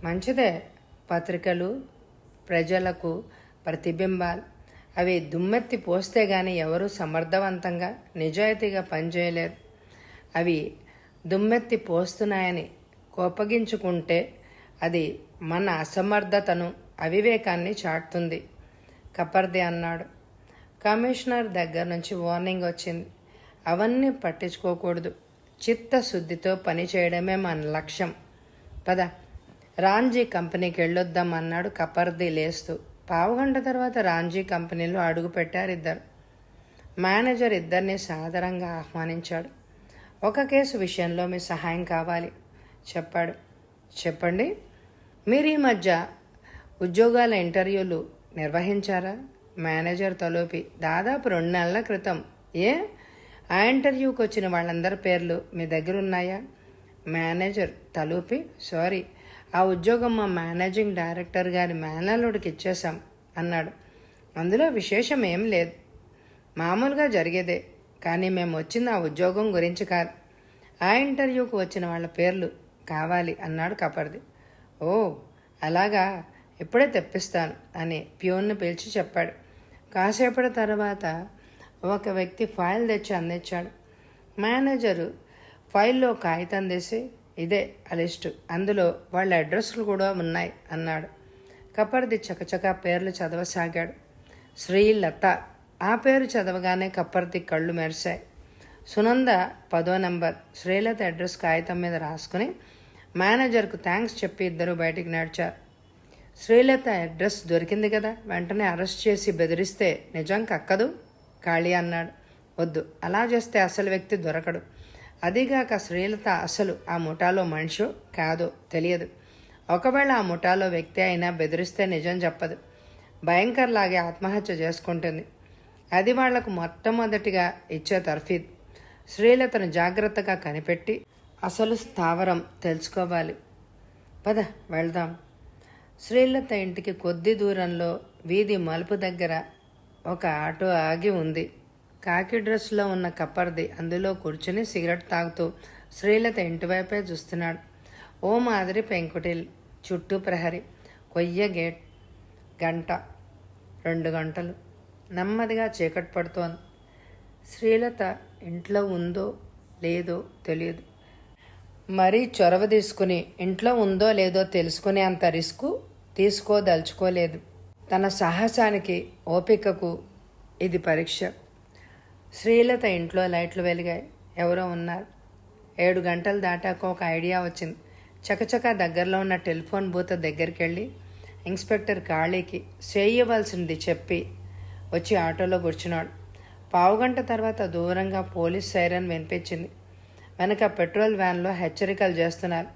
మంచిదే, పత్రికలు ప్రజలకు ప్రతిబింబాలు. అవి దుమ్మెత్తి పోస్తే గానీ ఎవరూ సమర్థవంతంగా నిజాయితీగా పనిచేయలేరు. అవి దుమ్మెత్తి పోస్తున్నాయని కోపగించుకుంటే అది మన అసమర్థతను, అవివేకాన్ని చాటుతుంది కపర్ది అన్నాడు. కమిషనర్ దగ్గర నుంచి వార్నింగ్ వచ్చింది. అవన్నీ పట్టించుకోకూడదు. చిత్తశుద్ధితో పని చేయడమే మన లక్ష్యం. పద, రాంజీ కంపెనీకి వెళ్ళొద్దాం అన్నాడు కపర్ది లేస్తూ. పావుగంట తర్వాత రాంజీ కంపెనీలో అడుగు పెట్టారు ఇద్దరు. మేనేజర్ ఇద్దరిని సాదరంగా ఆహ్వానించాడు. ఒక కేసు విషయంలో మీ సహాయం కావాలి చెప్పాడు. చెప్పండి. మీరు ఈ మధ్య ఉద్యోగాల ఇంటర్వ్యూలు నిర్వహించారా? మేనేజర్ తలూపి, దాదాపు 2 నెలల క్రితం. ఏ, ఆ ఇంటర్వ్యూకి వచ్చిన వాళ్ళందరి పేర్లు మీ దగ్గర ఉన్నాయా? మేనేజర్ తలూపి, సారీ, ఆ ఉద్యోగం మా మేనేజింగ్ డైరెక్టర్ గారి మేనల్లుడికి ఇచ్చేశాం అన్నాడు. అందులో విశేషం ఏం లేదు, మామూలుగా జరిగేదే. కానీ మేము వచ్చింది ఆ ఉద్యోగం గురించి కాదు, ఆ ఇంటర్వ్యూకి వచ్చిన వాళ్ళ పేర్లు కావాలి అన్నాడు కపర్ది. ఓ అలాగా, ఇప్పుడే తెప్పిస్తాను అని ప్యూన్ను పిలిచి చెప్పాడు. కాసేపటి తర్వాత ఒక వ్యక్తి ఫైల్ తెచ్చి అందించాడు. మేనేజరు ఫైల్లో కాగితం తీసి, ఇదే ఆ లిస్టు, అందులో వాళ్ళ అడ్రస్లు కూడా ఉన్నాయి అన్నాడు. కపర్ది చకచకా పేర్లు చదవసాగాడు. శ్రీలత, ఆ పేరు చదవగానే కపర్ది కళ్ళు మెరిశాయి. సునంద 10వ నంబర్. శ్రీలత అడ్రస్ కాగితం మీద రాసుకుని మేనేజర్కు థ్యాంక్స్ చెప్పి ఇద్దరు బయటికి నడిచారు. శ్రీలత అడ్రస్ దొరికింది కదా, వెంటనే అరెస్ట్ చేసి బెదిరిస్తే నిజం కక్కదు కాళీ అన్నాడు. వద్దు, అలా చేస్తే అసలు వ్యక్తి దొరకడు. అదిగాక శ్రీలత అసలు ఆ ముఠాలో మనిషో కాదో తెలియదు. ఒకవేళ ఆ ముఠాలో వ్యక్తి అయినా బెదిరిస్తే నిజం చెప్పదు, భయంకర్లాగే ఆత్మహత్య చేసుకుంటుంది. అది వాళ్లకు మొట్టమొదటిగా ఇచ్చే తర్ఫీద్. శ్రీలతను జాగ్రత్తగా కనిపెట్టి అసలు స్థావరం తెలుసుకోవాలి. పద వెళ్దాం. శ్రీలత ఇంటికి కొద్ది దూరంలో వీధి మలుపు దగ్గర ఒక ఆటో ఆగి ఉంది. కాకి డ్రెస్లో ఉన్న కపర్ది అందులో కూర్చుని సిగరెట్ తాగుతూ శ్రీలత ఇంటివైపే చూస్తున్నాడు. ఓ మాదిరి పెంకుటిల్, చుట్టూ ప్రహరీ, కొయ్య గేట్. గంట, 2 గంటలు. నెమ్మదిగా చీకటి పడుతోంది. శ్రీలత ఇంట్లో ఉందో లేదో తెలియదు. మరీ చొరవ తీసుకుని ఇంట్లో ఉందో లేదో తెలుసుకునే అంత రిస్కు తీసుకోదలుచుకోలేదు. తన సాహసానికి, ఓపికకు ఇది పరీక్ష. శ్రీలత ఇంట్లో లైట్లు వెలిగాయి. ఎవరో ఉన్నారు. 7 గంటలు దాటాక ఒక ఐడియా వచ్చింది. చకచకా దగ్గరలో ఉన్న టెలిఫోన్ బూత్ దగ్గరికి వెళ్ళి ఇన్స్పెక్టర్ కాళీకి చేయవలసింది చెప్పి వచ్చి ఆటోలో కూర్చున్నాడు. పావుగంట తర్వాత దూరంగా పోలీస్ సైరన్ వినిపించింది. వెనక పెట్రోల్ వ్యాన్లో హెచ్చరికలు చేస్తున్నారు.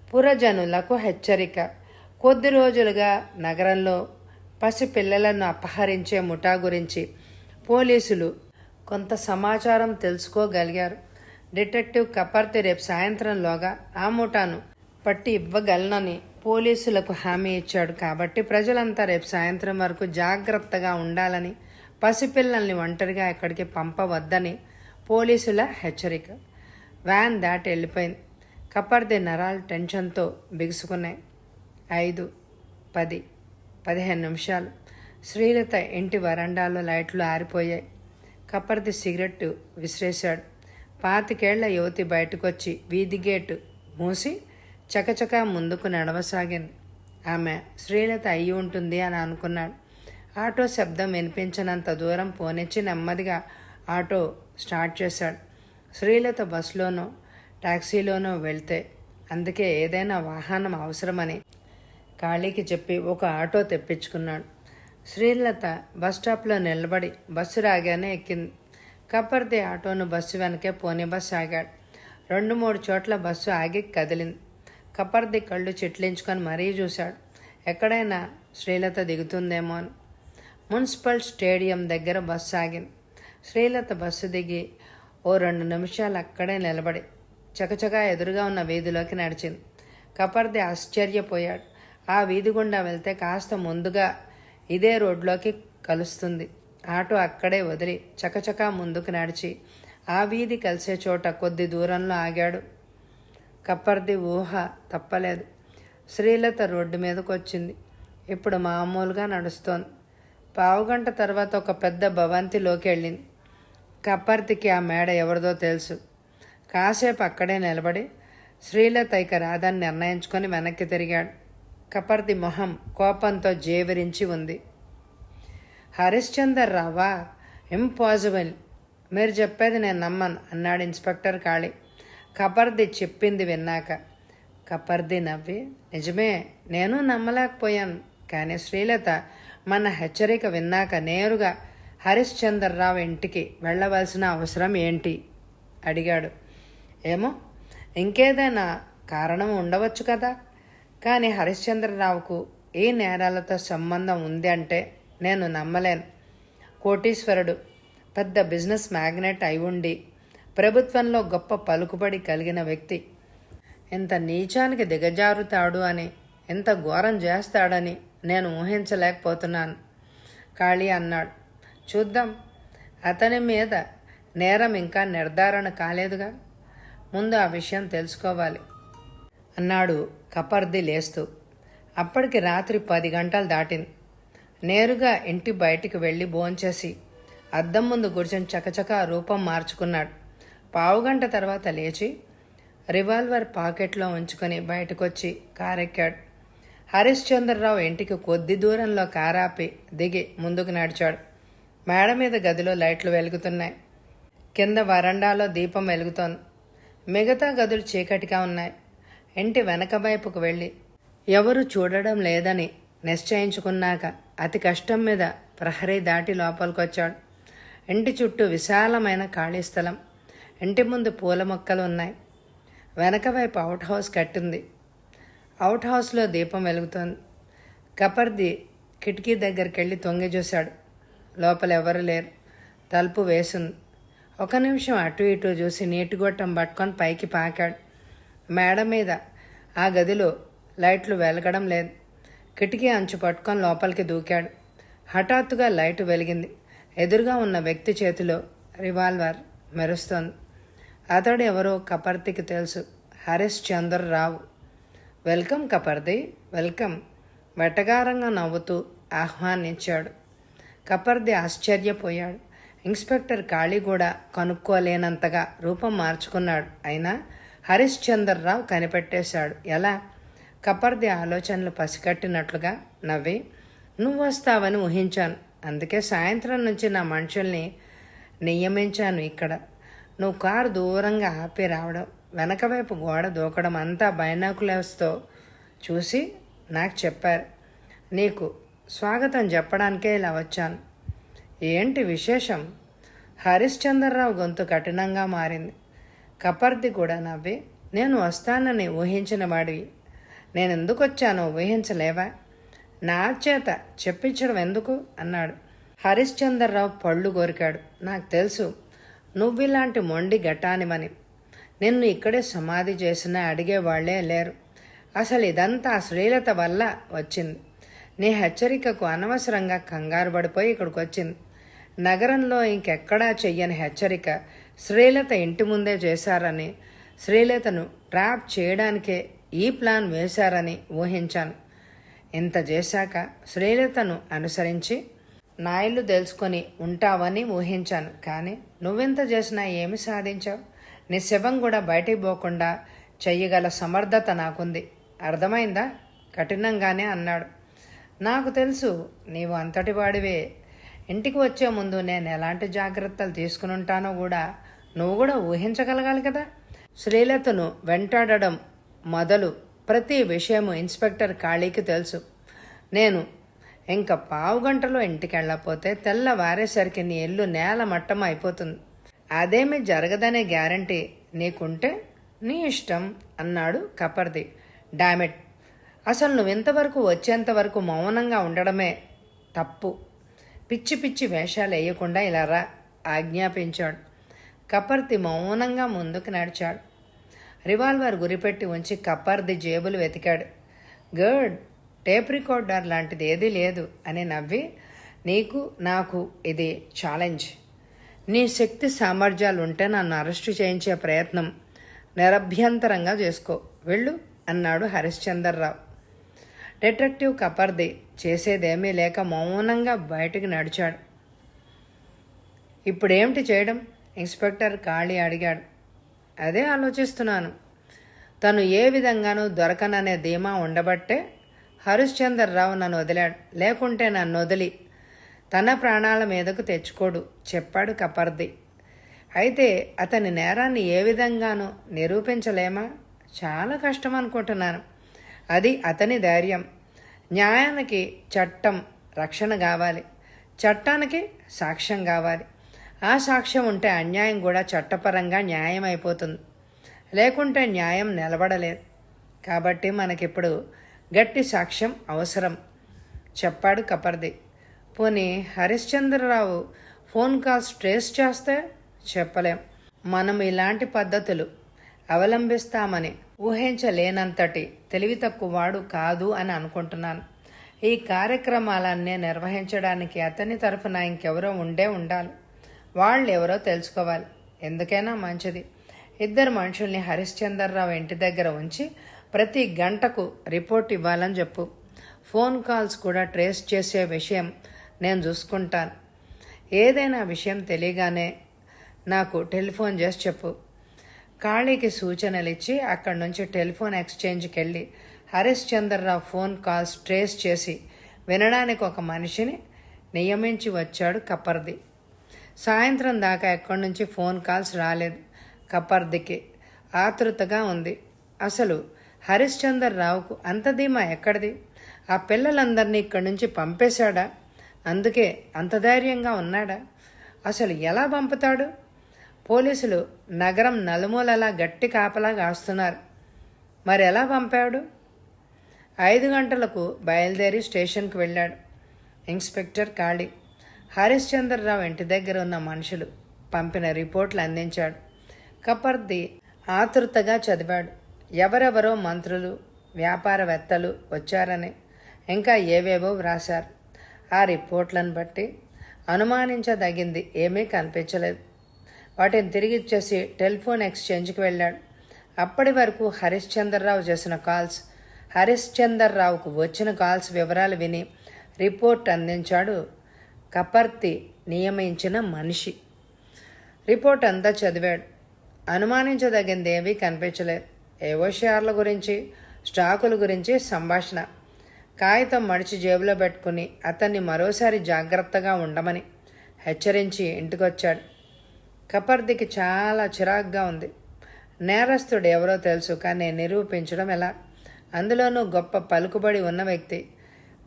పురజనులకు హెచ్చరిక. కొద్ది రోజులుగా నగరంలో పసిపిల్లలను అపహరించే ముఠా గురించి పోలీసులు కొంత సమాచారం తెలుసుకోగలిగారు. డిటెక్టివ్ కపర్తి రేపు సాయంత్రంలోగా ఆ ముఠాను పట్టి ఇవ్వగలనని పోలీసులకు హామీ ఇచ్చాడు. కాబట్టి ప్రజలంతా రేపు సాయంత్రం వరకు జాగ్రత్తగా ఉండాలని, పసిపిల్లల్ని ఒంటరిగా ఎక్కడికి పంపవద్దని పోలీసుల హెచ్చరిక. వ్యాన్ దాటి వెళ్ళిపోయింది. కపర్ది నరాలు టెన్షన్తో బిగుసుకున్నాయి. 5, 10, 15 నిమిషాలు. శ్రీలత ఇంటి వరండాలో లైట్లు ఆరిపోయాయి. కపర్ది సిగరెట్టు విసిరేశాడు. 25 ఏళ్ల యువతి బయటకొచ్చి వీధి గేటు మూసి చకచకా ముందుకు నడవసాగింది. ఆమె శ్రీలత అయి ఉంటుంది అని అనుకున్నాడు. ఆటో శబ్దం వినిపించినంత దూరం పోనిచ్చి నెమ్మదిగా ఆటో స్టార్ట్ చేశాడు. శ్రీలత బస్సులోనో టాక్సీలోనో వెళ్తే, అందుకే ఏదైనా వాహనం అవసరమని కాళీకి చెప్పి ఒక ఆటో తెప్పించుకున్నాడు. శ్రీలత బస్టాప్లో నిలబడి బస్సు రాగానే ఎక్కింది. కపర్ది ఆటోను బస్సు వెనకే పోనీ బస్సు ఆగాడు. 2-3 చోట్ల బస్సు ఆగి కదిలింది. కపర్ది కళ్ళు చిట్లించుకొని మరీ చూశాడు, ఎక్కడైనా శ్రీలత దిగుతుందేమో అని. మున్సిపల్ స్టేడియం దగ్గర బస్సు ఆగింది. శ్రీలత బస్సు దిగి ఓ 2 నిమిషాలు అక్కడే నిలబడి చకచకా ఎదురుగా ఉన్న వీధిలోకి నడిచింది. కపర్ది ఆశ్చర్యపోయాడు. ఆ వీధి గుండా వెళ్తే కాస్త ముందుగా ఇదే రోడ్లోకి కలుస్తుంది. ఆటో అక్కడే వదిలి చకచకా ముందుకు నడిచి ఆ వీధి కలిసే చోట కొద్ది దూరంలో ఆగాడు. కపర్ది ఊహ తప్పలేదు. శ్రీలత రోడ్డు మీదకు వచ్చింది. ఇప్పుడు మామూలుగా నడుస్తోంది. పావుగంట తర్వాత ఒక పెద్ద భవంతిలోకి వెళ్ళింది. కపర్దికి ఆ మేడ ఎవరిదో తెలుసు. కాసేపు అక్కడే నిలబడి శ్రీలత ఇక రాదని నిర్ణయించుకొని వెనక్కి తిరిగాడు. కపర్ది మొహం కోపంతో జేవిరించి ఉంది. హరిశ్చందర్ రావా? ఇంపాసిబుల్. మీరు చెప్పేది నేను నమ్మను అన్నాడు ఇన్స్పెక్టర్ కాళీ కపర్ది చెప్పింది విన్నాక. కపర్ది నవ్వి, నిజమే, నేను నమ్మలేకపోయాను. కానీ శ్రీలత మన హెచ్చరిక విన్నాక నేరుగా హరిశ్చంద్రరావు ఇంటికి వెళ్ళవలసిన అవసరం ఏంటి అడిగాడు. ఏమో, ఇంకేదైనా కారణం ఉండవచ్చు కదా. కానీ హరిశ్చంద్రరావుకు ఈ నేరాలతో సంబంధం ఉంది అంటే నేను నమ్మలేను. కోటీశ్వరుడు, పెద్ద బిజినెస్ మ్యాగ్నెట్ అయి ఉండి ప్రభుత్వంలో గొప్ప పలుకుబడి కలిగిన వ్యక్తి ఇంత నీచానికి దిగజారుతాడు అని, ఎంత ఘోరం చేస్తాడని నేను ఊహించలేకపోతున్నాను కాళీ అన్నాడు. చూద్దాం, అతని మీద నేరం ఇంకా నిర్ధారణ కాలేదుగా, ముందు ఆ విషయం తెలుసుకోవాలి అన్నాడు కపర్ది లేస్తూ. అప్పటికి రాత్రి 10 గంటలు దాటింది. నేరుగా ఇంటి బయటికి వెళ్ళి భోంచేసి అద్దం ముందు కూర్చొని చకచకా రూపం మార్చుకున్నాడు. పావుగంట తర్వాత లేచి రివాల్వర్ పాకెట్లో ఉంచుకొని బయటకొచ్చి కారెక్కాడు. హరిశ్చంద్రరావు ఇంటికి కొద్ది దూరంలో కారాపి దిగి ముందుకు నడిచాడు. మేడ మీద గదిలో లైట్లు వెలుగుతున్నాయి. కింద వరండాలో దీపం వెలుగుతోంది. మిగతా గదులు చీకటిగా ఉన్నాయి. ఇంటి వెనక వైపుకు వెళ్ళి ఎవరు చూడడం లేదని నిశ్చయించుకున్నాక అతి కష్టం మీద ప్రహరీ దాటి లోపలికొచ్చాడు. ఇంటి చుట్టూ విశాలమైన ఖాళీ స్థలం. ఇంటి ముందు పూల మొక్కలు ఉన్నాయి. వెనక వైపు అవుట్ హౌస్ కట్టింది. అవుట్ హౌస్లో దీపం వెలుగుతోంది. కపర్ది కిటికీ దగ్గరికి వెళ్ళి తొంగి చూశాడు. లోపల ఎవరు లేరు. తలుపు వేసింది. 1 నిమిషం అటు ఇటు చూసి నీటిగొట్టం పట్టుకొని పైకి పాకాడు. మేడ మీద ఆ గదిలో లైట్లు వెలగడం లేదు. కిటికీ అంచు పట్టుకొని లోపలికి దూకాడు. హఠాత్తుగా లైటు వెలిగింది. ఎదురుగా ఉన్న వ్యక్తి చేతిలో రివాల్వర్ మెరుస్తోంది. అతడు ఎవరో కపర్దికి తెలుసు. హరిశ్చంద్రరావు. వెల్కమ్ కపర్ది, వెల్కమ్, వెటకారంగా నవ్వుతూ ఆహ్వానించాడు. కపర్ది ఆశ్చర్యపోయాడు. ఇన్స్పెక్టర్ కాళీ కూడా కనుక్కోలేనంతగా రూపం మార్చుకున్నాడు. అయినా హరిశ్చంద్రరావు కనిపెట్టేశాడు. ఎలా? కపర్ది ఆలోచనలు పసిగట్టినట్లుగా నవ్వి, నువ్వు వస్తావని ఊహించాను. అందుకే సాయంత్రం నుంచి నా మనుషుల్ని నియమించాను ఇక్కడ. నువ్వు కారు దూరంగా ఆపి రావడం, వెనక వైపు గోడ దూకడం అంతా బైనాకులర్స్తో చూసి నాకు చెప్పారు. నీకు స్వాగతం చెప్పడానికే ఇలా వచ్చాను. ఏంటి విశేషం? హరిశ్చంద్రరావు గొంతు కఠినంగా మారింది. కపర్ది కూడా నవ్వి, నేను వస్తానని ఊహించిన వాడివి. నేనెందుకు వచ్చానో ఊహించలేవా? నా చేత చెప్పించడం ఎందుకు అన్నాడు. హరిశ్చంద్రరావు పళ్ళు కోరికాడు. నాకు తెలుసు నువ్విలాంటి మొండి ఘటానివని. నిన్ను ఇక్కడే సమాధి చేసినా అడిగేవాళ్లే లేరు. అసలు ఇదంతా శ్రీలత వల్ల వచ్చింది. నీ హెచ్చరికకు అనవసరంగా కంగారు పడిపోయి ఇక్కడికి వచ్చింది. నగరంలో ఇంకెక్కడా చెయ్యని హెచ్చరిక శ్రీలత ఇంటి ముందే చేశారని, శ్రీలతను ట్రాప్ చేయడానికే ఈ ప్లాన్ వేశారని ఊహించాను. ఇంత చేశాక శ్రీలతను అనుసరించి నా ఇల్లు తెలుసుకొని ఉంటావని ఊహించాను. కానీ నువ్వెంత చేసినా ఏమి సాధించావు? నీ శవం కూడా బయటికి పోకుండా చెయ్యగల సమర్థత నాకుంది. అర్థమైందా? కఠినంగానే అన్నాడు. నాకు తెలుసు నీవు అంతటి వాడివే. ఇంటికి వచ్చే ముందు నేను ఎలాంటి జాగ్రత్తలు తీసుకుని ఉంటానో కూడా నువ్వు కూడా ఊహించగలగాలి కదా. శ్రీలతను వెంటాడడం మొదలు ప్రతి విషయము ఇన్స్పెక్టర్ కాళీకి తెలుసు. నేను ఇంకా పావుగంటలో ఇంటికి వెళ్ళకపోతే తెల్లవారేసరికి నీ ఇల్లు నేల మట్టం అయిపోతుంది. అదేమీ జరగదనే గ్యారంటీ నీకుంటే నీ ఇష్టం అన్నాడు కపర్ది. డామెట్, అసలు నువ్వు ఇంతవరకు వచ్చేంతవరకు మౌనంగా ఉండడమే తప్పు. పిచ్చి పిచ్చి వేషాలు వేయకుండా ఇలా రా ఆజ్ఞాపించాడు. కపర్ది మౌనంగా ముందుకు నడిచాడు. రివాల్వర్ గురిపెట్టి ఉంచి కపర్ది జేబులు వెతికాడు. గుడ్, టేప్ రికార్డర్ లాంటిది ఏదీ లేదు అని నవ్వి, నీకు నాకు ఇది ఛాలెంజ్. నీ శక్తి సామర్థ్యాలు ఉంటే నన్ను అరెస్టు చేయించే ప్రయత్నం నిరభ్యంతరంగా చేసుకో, వెళ్ళు అన్నాడు హరిశ్చంద్రరావు. డిటెక్టివ్ కపర్ది చేసేదేమీ లేక మౌనంగా బయటికి నడిచాడు. ఇప్పుడేమిటి చేయడం? ఇన్స్పెక్టర్ కాళీ అడిగాడు. అదే ఆలోచిస్తున్నాను. తను ఏ విధంగానూ దొరకననే ధీమా ఉండబట్టే హరిశ్చంద్రరావు నన్ను వదిలాడు. లేకుంటే నన్ను వదిలి తన ప్రాణాల మీదకు తెచ్చుకోడు చెప్పాడు కపర్ది. అయితే అతని నేరాన్ని ఏ విధంగానూ నిరూపించలేమా? చాలా కష్టం అనుకుంటున్నాను. అది అతని ధైర్యం. న్యాయానికి చట్టం రక్షణ కావాలి, చట్టానికి సాక్ష్యం కావాలి. ఆ సాక్ష్యం ఉంటే అన్యాయం కూడా చట్టపరంగా న్యాయం అయిపోతుంది, లేకుంటే న్యాయం నిలబడలేదు. కాబట్టి మనకిప్పుడు గట్టి సాక్ష్యం అవసరం చెప్పాడు కపర్ది. పోనీ హరిశ్చంద్రరావు ఫోన్ కాల్స్ ట్రేస్ చేస్తే? చెప్పలేం. మనం ఇలాంటి పద్ధతులు అవలంబిస్తామని ఊహించలేనంతటి తెలివి తక్కువవాడు కాదు అని అనుకుంటున్నాను. ఈ కార్యక్రమాలన్నీ నిర్వహించడానికి అతని తరఫున ఇంకెవరో ఉండాలి. వాళ్ళు ఎవరో తెలుసుకోవాలి. ఎందుకైనా మంచిది. 2 మనుషుల్ని హరిశ్చంద్రరావు ఇంటి దగ్గర ఉంచి ప్రతి గంటకు రిపోర్ట్ ఇవ్వాలని చెప్పు. ఫోన్ కాల్స్ కూడా ట్రేస్ చేసే విషయం నేను చూసుకుంటాను. ఏదైనా విషయం తెలియగానే నాకు టెలిఫోన్ చేసి చెప్పు. ఖాళీకి సూచనలు ఇచ్చి అక్కడి నుంచి టెలిఫోన్ ఎక్స్చేంజ్కి వెళ్ళి హరిశ్చంద్రరావు ఫోన్ కాల్స్ ట్రేస్ చేసి వినడానికి ఒక మనిషిని నియమించి వచ్చాడు కపర్ది. సాయంత్రం దాకా ఎక్కడి నుంచి ఫోన్ కాల్స్ రాలేదు. కపర్దికి ఆతృతగా ఉంది. అసలు హరిశ్చంద్రరావుకు అంత ధీమా ఎక్కడిది? ఆ పిల్లలందరినీ ఇక్కడి నుంచి పంపేశాడా? అందుకే అంత ధైర్యంగా ఉన్నాడా? అసలు ఎలా పంపుతాడు? పోలీసులు నగరం నలుమూలలా గట్టి కాపలా కాస్తున్నారు. మరి ఎలా పంపాడు? 5 గంటలకు బయలుదేరి స్టేషన్కి వెళ్ళాడు ఇన్స్పెక్టర్ కాళీ. హరిశ్చంద్రరావు ఇంటి దగ్గర ఉన్న మనుషులు పంపిన రిపోర్ట్లు అందించాడు. కపర్ది ఆతృతగా చదివాడు. ఎవరెవరో మంత్రులు, వ్యాపారవేత్తలు వచ్చారని, ఇంకా ఏవేవో వ్రాశారు. ఆ రిపోర్ట్లను బట్టి అనుమానించదగింది ఏమీ కనిపించలేదు. వాటిని తిరిగిచ్చేసి టెలిఫోన్ ఎక్స్చేంజ్కి వెళ్ళాడు. అప్పటి వరకు హరిశ్చంద్రరావు చేసిన కాల్స్, హరిశ్చంద్రరావుకు వచ్చిన కాల్స్ వివరాలు విని రిపోర్ట్ అందించాడు కపర్తి నియమించిన మనిషి. రిపోర్ట్ అంతా చదివాడు. అనుమానించదగింది ఏమీ కనిపించలేదు. ఏవో షేర్ల గురించి, స్టాకుల గురించి సంభాషణ. కాగితం మడిచి జేబులో పెట్టుకుని అతన్ని మరోసారి జాగ్రత్తగా ఉండమని హెచ్చరించి ఇంటికొచ్చాడు. కపర్దికి చాలా చిరాగ్గా ఉంది. నేరస్తుడు ఎవరో తెలుసు, కానీ నిరూపించడం ఎలా? అందులోనూ గొప్ప పలుకుబడి ఉన్న వ్యక్తి.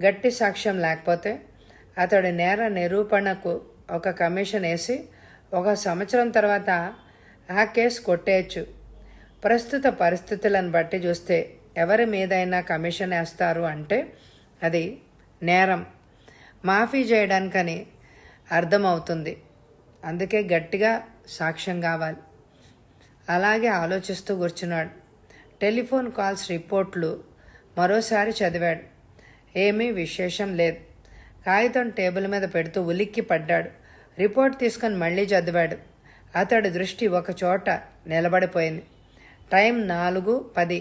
గట్టి సాక్ష్యం లేకపోతే అతడి నేర నిరూపణకు ఒక కమిషన్ వేసి 1 సంవత్సరం తర్వాత ఆ కేసు కొట్టేయచ్చు. ప్రస్తుత పరిస్థితులను బట్టి చూస్తే ఎవరి మీదైనా కమిషన్ వేస్తారు అంటే అది నేరం మాఫీ చేయడానికని అర్థమవుతుంది. అందుకే గట్టిగా సాక్ష్యం కావాలి. అలాగే ఆలోచిస్తూ కూర్చున్నాడు. టెలిఫోన్ కాల్స్ రిపోర్ట్లు మరోసారి చదివాడు. ఏమీ విశేషం లేదు. కాగితం టేబుల్ మీద పెడుతూ ఉలిక్కి పడ్డాడు. రిపోర్ట్ తీసుకొని మళ్ళీ చదివాడు. అతడి దృష్టి ఒక చోట నిలబడిపోయింది. టైం 4:10.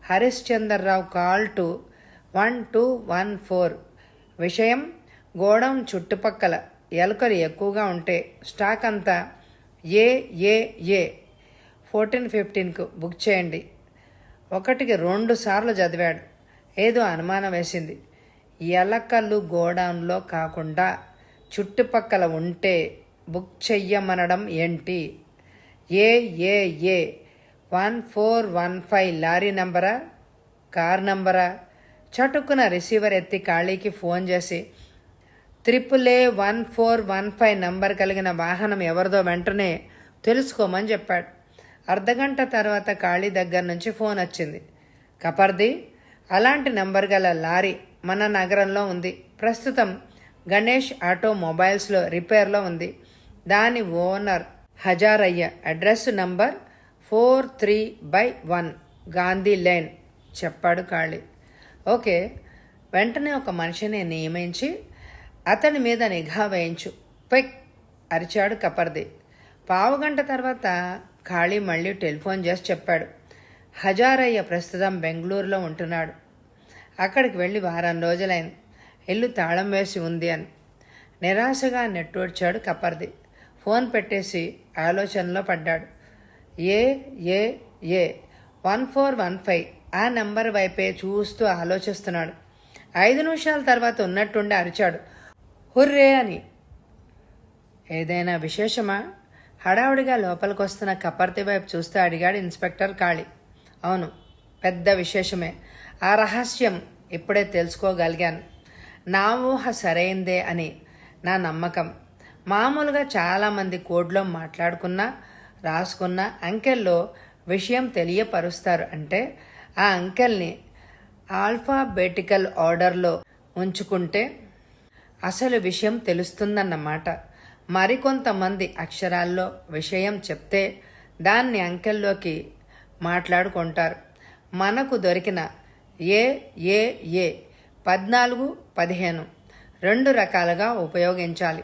Harishchandra Rao call to 1214. విషయం, గోడౌన్ చుట్టుపక్కల ఎలుకలు ఎక్కువగా ఉంటే స్టాక్ అంతా ఏ 14:15కు బుక్ చేయండి. 1కి 2 సార్లు చదివాడు. ఏదో అనుమానం వేసింది. ఎలకలు గోడౌన్లో కాకుండా చుట్టుపక్కల ఉంటే బుక్ చెయ్యమనడం ఏంటి? ఏ 1415 లారీ నంబరా, కార్ నంబరా? చటుక్కున రిసీవర్ ఎత్తి ఖాళీకి ఫోన్ చేసి AAA1415 నంబర్ కలిగిన వాహనం ఎవరిదో వెంటనే తెలుసుకోమని చెప్పాడు. అర్ధగంట తర్వాత ఖాళీ దగ్గర నుంచి ఫోన్ వచ్చింది. కపర్ది, అలాంటి నంబర్ గల లారీ మన నగరంలో ఉంది. ప్రస్తుతం గణేష్ ఆటోమొబైల్స్లో రిపేర్లో ఉంది. దాని owner Hazarayya. Address number 43/1 Gandhi lane చెప్పాడు ఖాళీ. ఓకే, వెంటనే ఒక మనిషిని నియమించి అతని మీద నిఘా వేయించు. పెక్ అరిచాడు కపర్ది. 15 గంట తర్వాత ఖాళీ మళ్ళీ టెలిఫోన్ చేసి చెప్పాడు. హజారయ్య ప్రస్తుతం బెంగళూరులో ఉంటున్నాడు. అక్కడికి వెళ్ళి 1 వారం రోజులైంది. ఇల్లు తాళం వేసి ఉంది అని నిరాశగా నెట్టూడ్చాడు కపర్ది. ఫోన్ పెట్టేసి ఆలోచనలో పడ్డాడు. ఏ 1415 ఆ నంబర్ వైపే చూస్తూ ఆలోచిస్తున్నాడు. 5 నిమిషాల తర్వాత ఉన్నట్టుండి అరిచాడు, హుర్రే అని. ఏదైనా విశేషమా? హడావుడిగా లోపలికొస్తున్న కపర్తి వైపు చూస్తూ అడిగాడు ఇన్స్పెక్టర్ కాళీ. అవును, పెద్ద విశేషమే. ఆ రహస్యం ఇప్పుడే తెలుసుకోగలిగాను. నా ఊహ సరైందే అని నా నమ్మకం. మామూలుగా చాలామంది కోడ్లో మాట్లాడుకున్నా రాసుకున్న అంకెల్లో విషయం తెలియపరుస్తారు. అంటే ఆ అంకెల్ని ఆల్ఫాబెటికల్ ఆర్డర్లో ఉంచుకుంటే అసలు విషయం తెలుస్తుందన్నమాట. మరికొంతమంది అక్షరాల్లో విషయం చెప్తే దాన్ని అంకెల్లోకి మాట్లాడుకుంటారు. మనకు దొరికిన ఏ ఏ ఏ 14, 15 రెండు రకాలుగా ఉపయోగించాలి.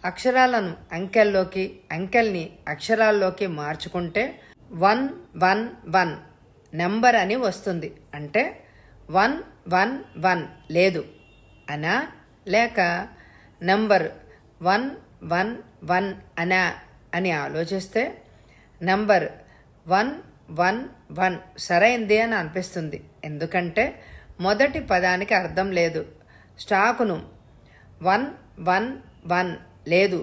అక్షరాలను అంకెల్లోకి, అంకెల్ని అక్షరాల్లోకి మార్చుకుంటే 111 నెంబర్ అని వస్తుంది. అంటే 111 లేదు అనా, లేక నెంబర్ 111 అనా అని ఆలోచిస్తే నెంబర్ 111 సరైంది అని అనిపిస్తుంది. ఎందుకంటే మొదటి పదానికి అర్థం లేదు. స్టాకును 111 లేదు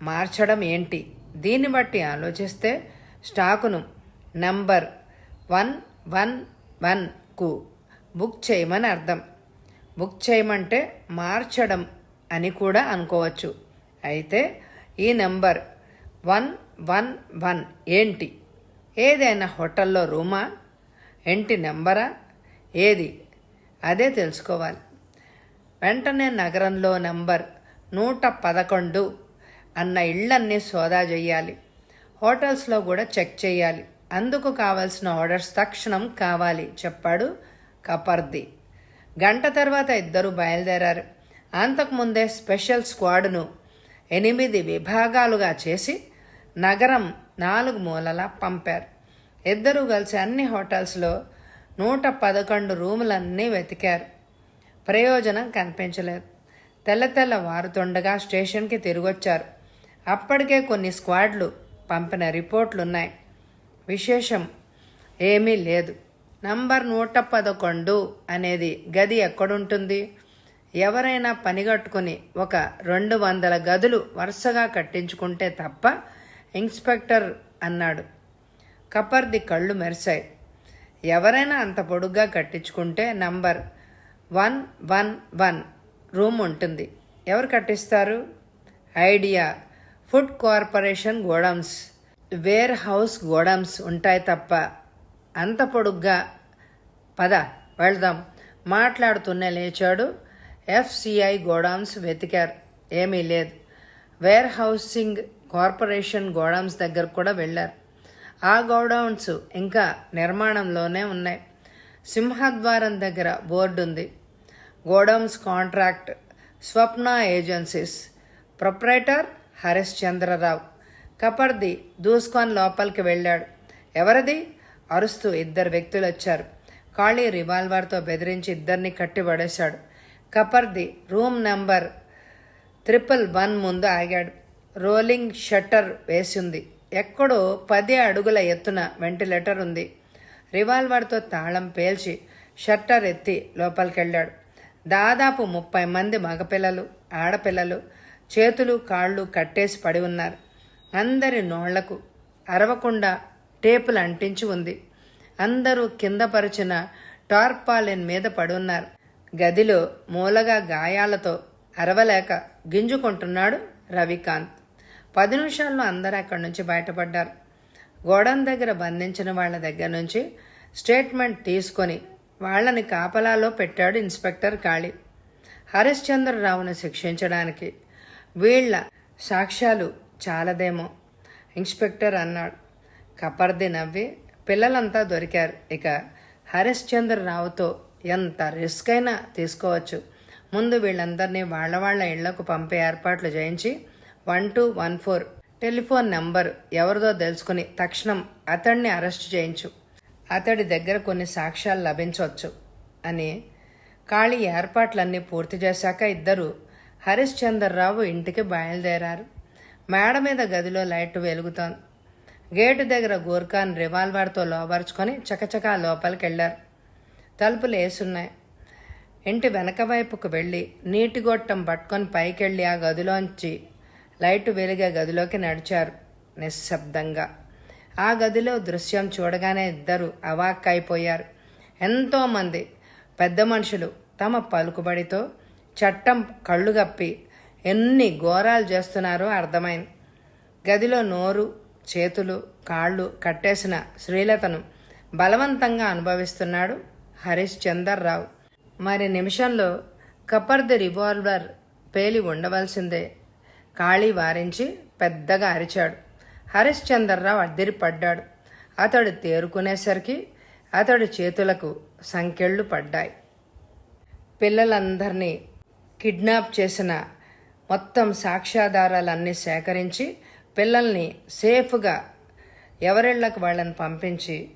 మార్చడం ఏంటి? దీన్ని బట్టి ఆలోచిస్తే స్టాకును నంబర్ 111కు బుక్ చేయమని అర్థం. బుక్ చేయమంటే మార్చడం అని కూడా అనుకోవచ్చు. అయితే ఈ నెంబర్ 111 ఏంటి? ఏదైనా హోటల్లో రూమా? ఏంటి నెంబరా? ఏది? అదే తెలుసుకోవాలి. వెంటనే నగరంలో నంబర్ 111 అన్న ఇళ్లన్నీ సోదా చెయ్యాలి. హోటల్స్లో కూడా చెక్ చేయాలి. అందుకు కావాల్సిన ఆర్డర్స్ తక్షణం కావాలి చెప్పాడు కపర్ది. గంట తర్వాత ఇద్దరు బయలుదేరారు. అంతకుముందే స్పెషల్ స్క్వాడ్ను 8 విభాగాలుగా చేసి నగరం 4 మూలలా పంపారు. ఇద్దరూ కలిసి అన్ని హోటల్స్లో 111 రూములన్నీ వెతికారు. ప్రయోజనం కనిపించలేదు. తెల్ల వారుతుండగా స్టేషన్కి తిరిగొచ్చారు. అప్పటికే కొన్ని స్క్వాడ్లు పంపిన రిపోర్ట్లున్నాయి. విశేషం ఏమీ లేదు. నంబర్ 111 అనేది గది ఎక్కడుంటుంది? ఎవరైనా పనిగట్టుకుని ఒక 200 గదులు వరుసగా కట్టించుకుంటే తప్ప. ఇన్స్పెక్టర్ అన్నాడు. కపర్ది కళ్ళు మెరిశాయి. ఎవరైనా అంత పొడుగ్గా కట్టించుకుంటే నంబర్ 111 రూమ్ ఉంటుంది. ఎవరు కట్టిస్తారు? Idea. Food corporation godowns, warehouse godowns ఉంటాయి తప్ప అంత పొడుగ్గా. పద వెళ్దాం. మాట్లాడుతూనే లేచాడు. FCI గోడౌన్స్ వెతికారు. ఏమీ లేదు. వేర్ హౌసింగ్ కార్పొరేషన్ గోడౌన్స్ దగ్గర కూడా వెళ్ళారు. ఆ గోడౌన్స్ ఇంకా నిర్మాణంలోనే ఉన్నాయి. సింహద్వారం దగ్గర బోర్డు ఉంది. గోడౌన్స్ కాంట్రాక్ట్ స్వప్న ఏజెన్సీస్, ప్రొప్రైటర్ హరిశ్చంద్రరావు. కపర్ది దూసుకొని లోపలికి వెళ్ళాడు. ఎవరిది? అరుస్తూ 2 వ్యక్తులు వచ్చారు. ఖాళీ రివాల్వర్తో బెదిరించి ఇద్దరిని కట్టిపడేశాడు. కపర్ది రూమ్ నెంబర్ 111 ముందు ఆగాడు. రోలింగ్ షట్టర్ వేసింది. ఎక్కడో 10 అడుగుల ఎత్తున వెంటిలేటర్ ఉంది. రివాల్వర్తో తాళం పేల్చి షట్టర్ ఎత్తి లోపలికెళ్ళాడు. దాదాపు 30 మంది మగపిల్లలు, ఆడపిల్లలు చేతులు కాళ్ళు కట్టేసి పడి ఉన్నారు. అందరి నోళ్లకు అరవకుండా టేపులు అంటించి ఉంది. అందరూ కింద పరిచిన టార్పాలిన్ మీద పడున్నారు. గదిలో మూలగా గాయాలతో అరవలేక గింజుకుంటున్నాడు రవికాంత్. 10 నిమిషాల్లో అందరూ అక్కడి నుంచి బయటపడ్డారు. గోడౌన్ దగ్గర బంధించిన వాళ్ళ దగ్గర నుంచి స్టేట్మెంట్ తీసుకొని వాళ్ళని కాపలాలో పెట్టాడు ఇన్స్పెక్టర్ కాళీ. హరిశ్చంద్రరావును శిక్షించడానికి వీళ్ల సాక్ష్యాలు చాలదేమో ఇన్స్పెక్టర్ అన్నాడు. కపర్ది నవ్వి, పిల్లలంతా దొరికారు. ఇక హరిశ్చంద్రరావుతో ఎంత రిస్క్ అయినా తీసుకోవచ్చు. ముందు వీళ్ళందరినీ వాళ్ళ ఇళ్లకు పంపే ఏర్పాట్లు చేయించి 1214 టెలిఫోన్ నెంబర్ ఎవరిదో తెలుసుకుని తక్షణం అతడిని అరెస్ట్ చేయించు. అతడి దగ్గర కొన్ని సాక్ష్యాలు లభించవచ్చు అని కాళీ ఏర్పాట్లన్నీ పూర్తి చేశాక ఇద్దరు హరిశ్చంద్రరావు ఇంటికి బయలుదేరారు. మేడ మీద గదిలో లైట్ వెలుగుతోంది. గేటు దగ్గర గోర్ఖాన్ రివాల్వర్తో లోబరుచుకొని చకచకా లోపలికి వెళ్ళారు. తలుపులు వేసున్నాయి. ఇంటి వెనక వైపుకు వెళ్ళి నీటి గొట్టం పట్టుకొని పైకెళ్ళి ఆ గదిలోంచి లైటు వెలిగే గదిలోకి నడిచారు. నిశ్శబ్దంగా. ఆ గదిలో దృశ్యం చూడగానే ఇద్దరు అవాక్కైపోయారు. ఎంతోమంది పెద్ద మనుషులు తమ పలుకుబడితో చట్టం కళ్ళు గప్పి ఎన్ని ఘోరాలు చేస్తున్నారో అర్థమైంది. గదిలో నోరు, చేతులు, కాళ్ళు కట్టేసిన శ్రీలతను బలవంతంగా అనుభవిస్తున్నాడు హరిశ్చందర్రావు. మరి నిమిషంలో కపర్ది రివాల్వర్ పేలి ఉండవలసిందే. ఖాళీ వారించి పెద్దగా అరిచాడు. హరిశ్చందర్రావు అద్దరిపడ్డాడు. అతడు తేరుకునేసరికి అతడి చేతులకు సంకెళ్ళు పడ్డాయి. పిల్లలందరినీ కిడ్నాప్ చేసిన మొత్తం సాక్ష్యాధారాలన్నీ సేకరించి పిల్లల్ని సేఫ్గా ఎవరిళ్లకు వాళ్ళని పంపించి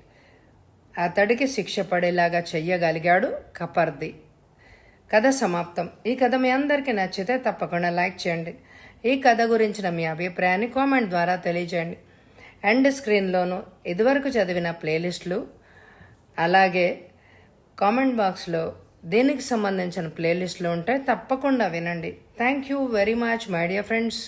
అతడికి శిక్ష పడేలాగా చెయ్యగలిగాడు కపర్ది. కథ సమాప్తం. ఈ కథ మీ అందరికీ నచ్చితే తప్పకుండా లైక్ చేయండి. ఈ కథ గురించిన మీ అభిప్రాయాన్ని కామెంట్ ద్వారా తెలియజేయండి. ఎండ్ స్క్రీన్లోనూ ఇదివరకు చదివిన ప్లేలిస్టులు, అలాగే కామెంట్ బాక్స్లో దీనికి సంబంధించిన ప్లేలిస్టులు ఉంటే తప్పకుండా వినండి. Thank you very much my dear friends.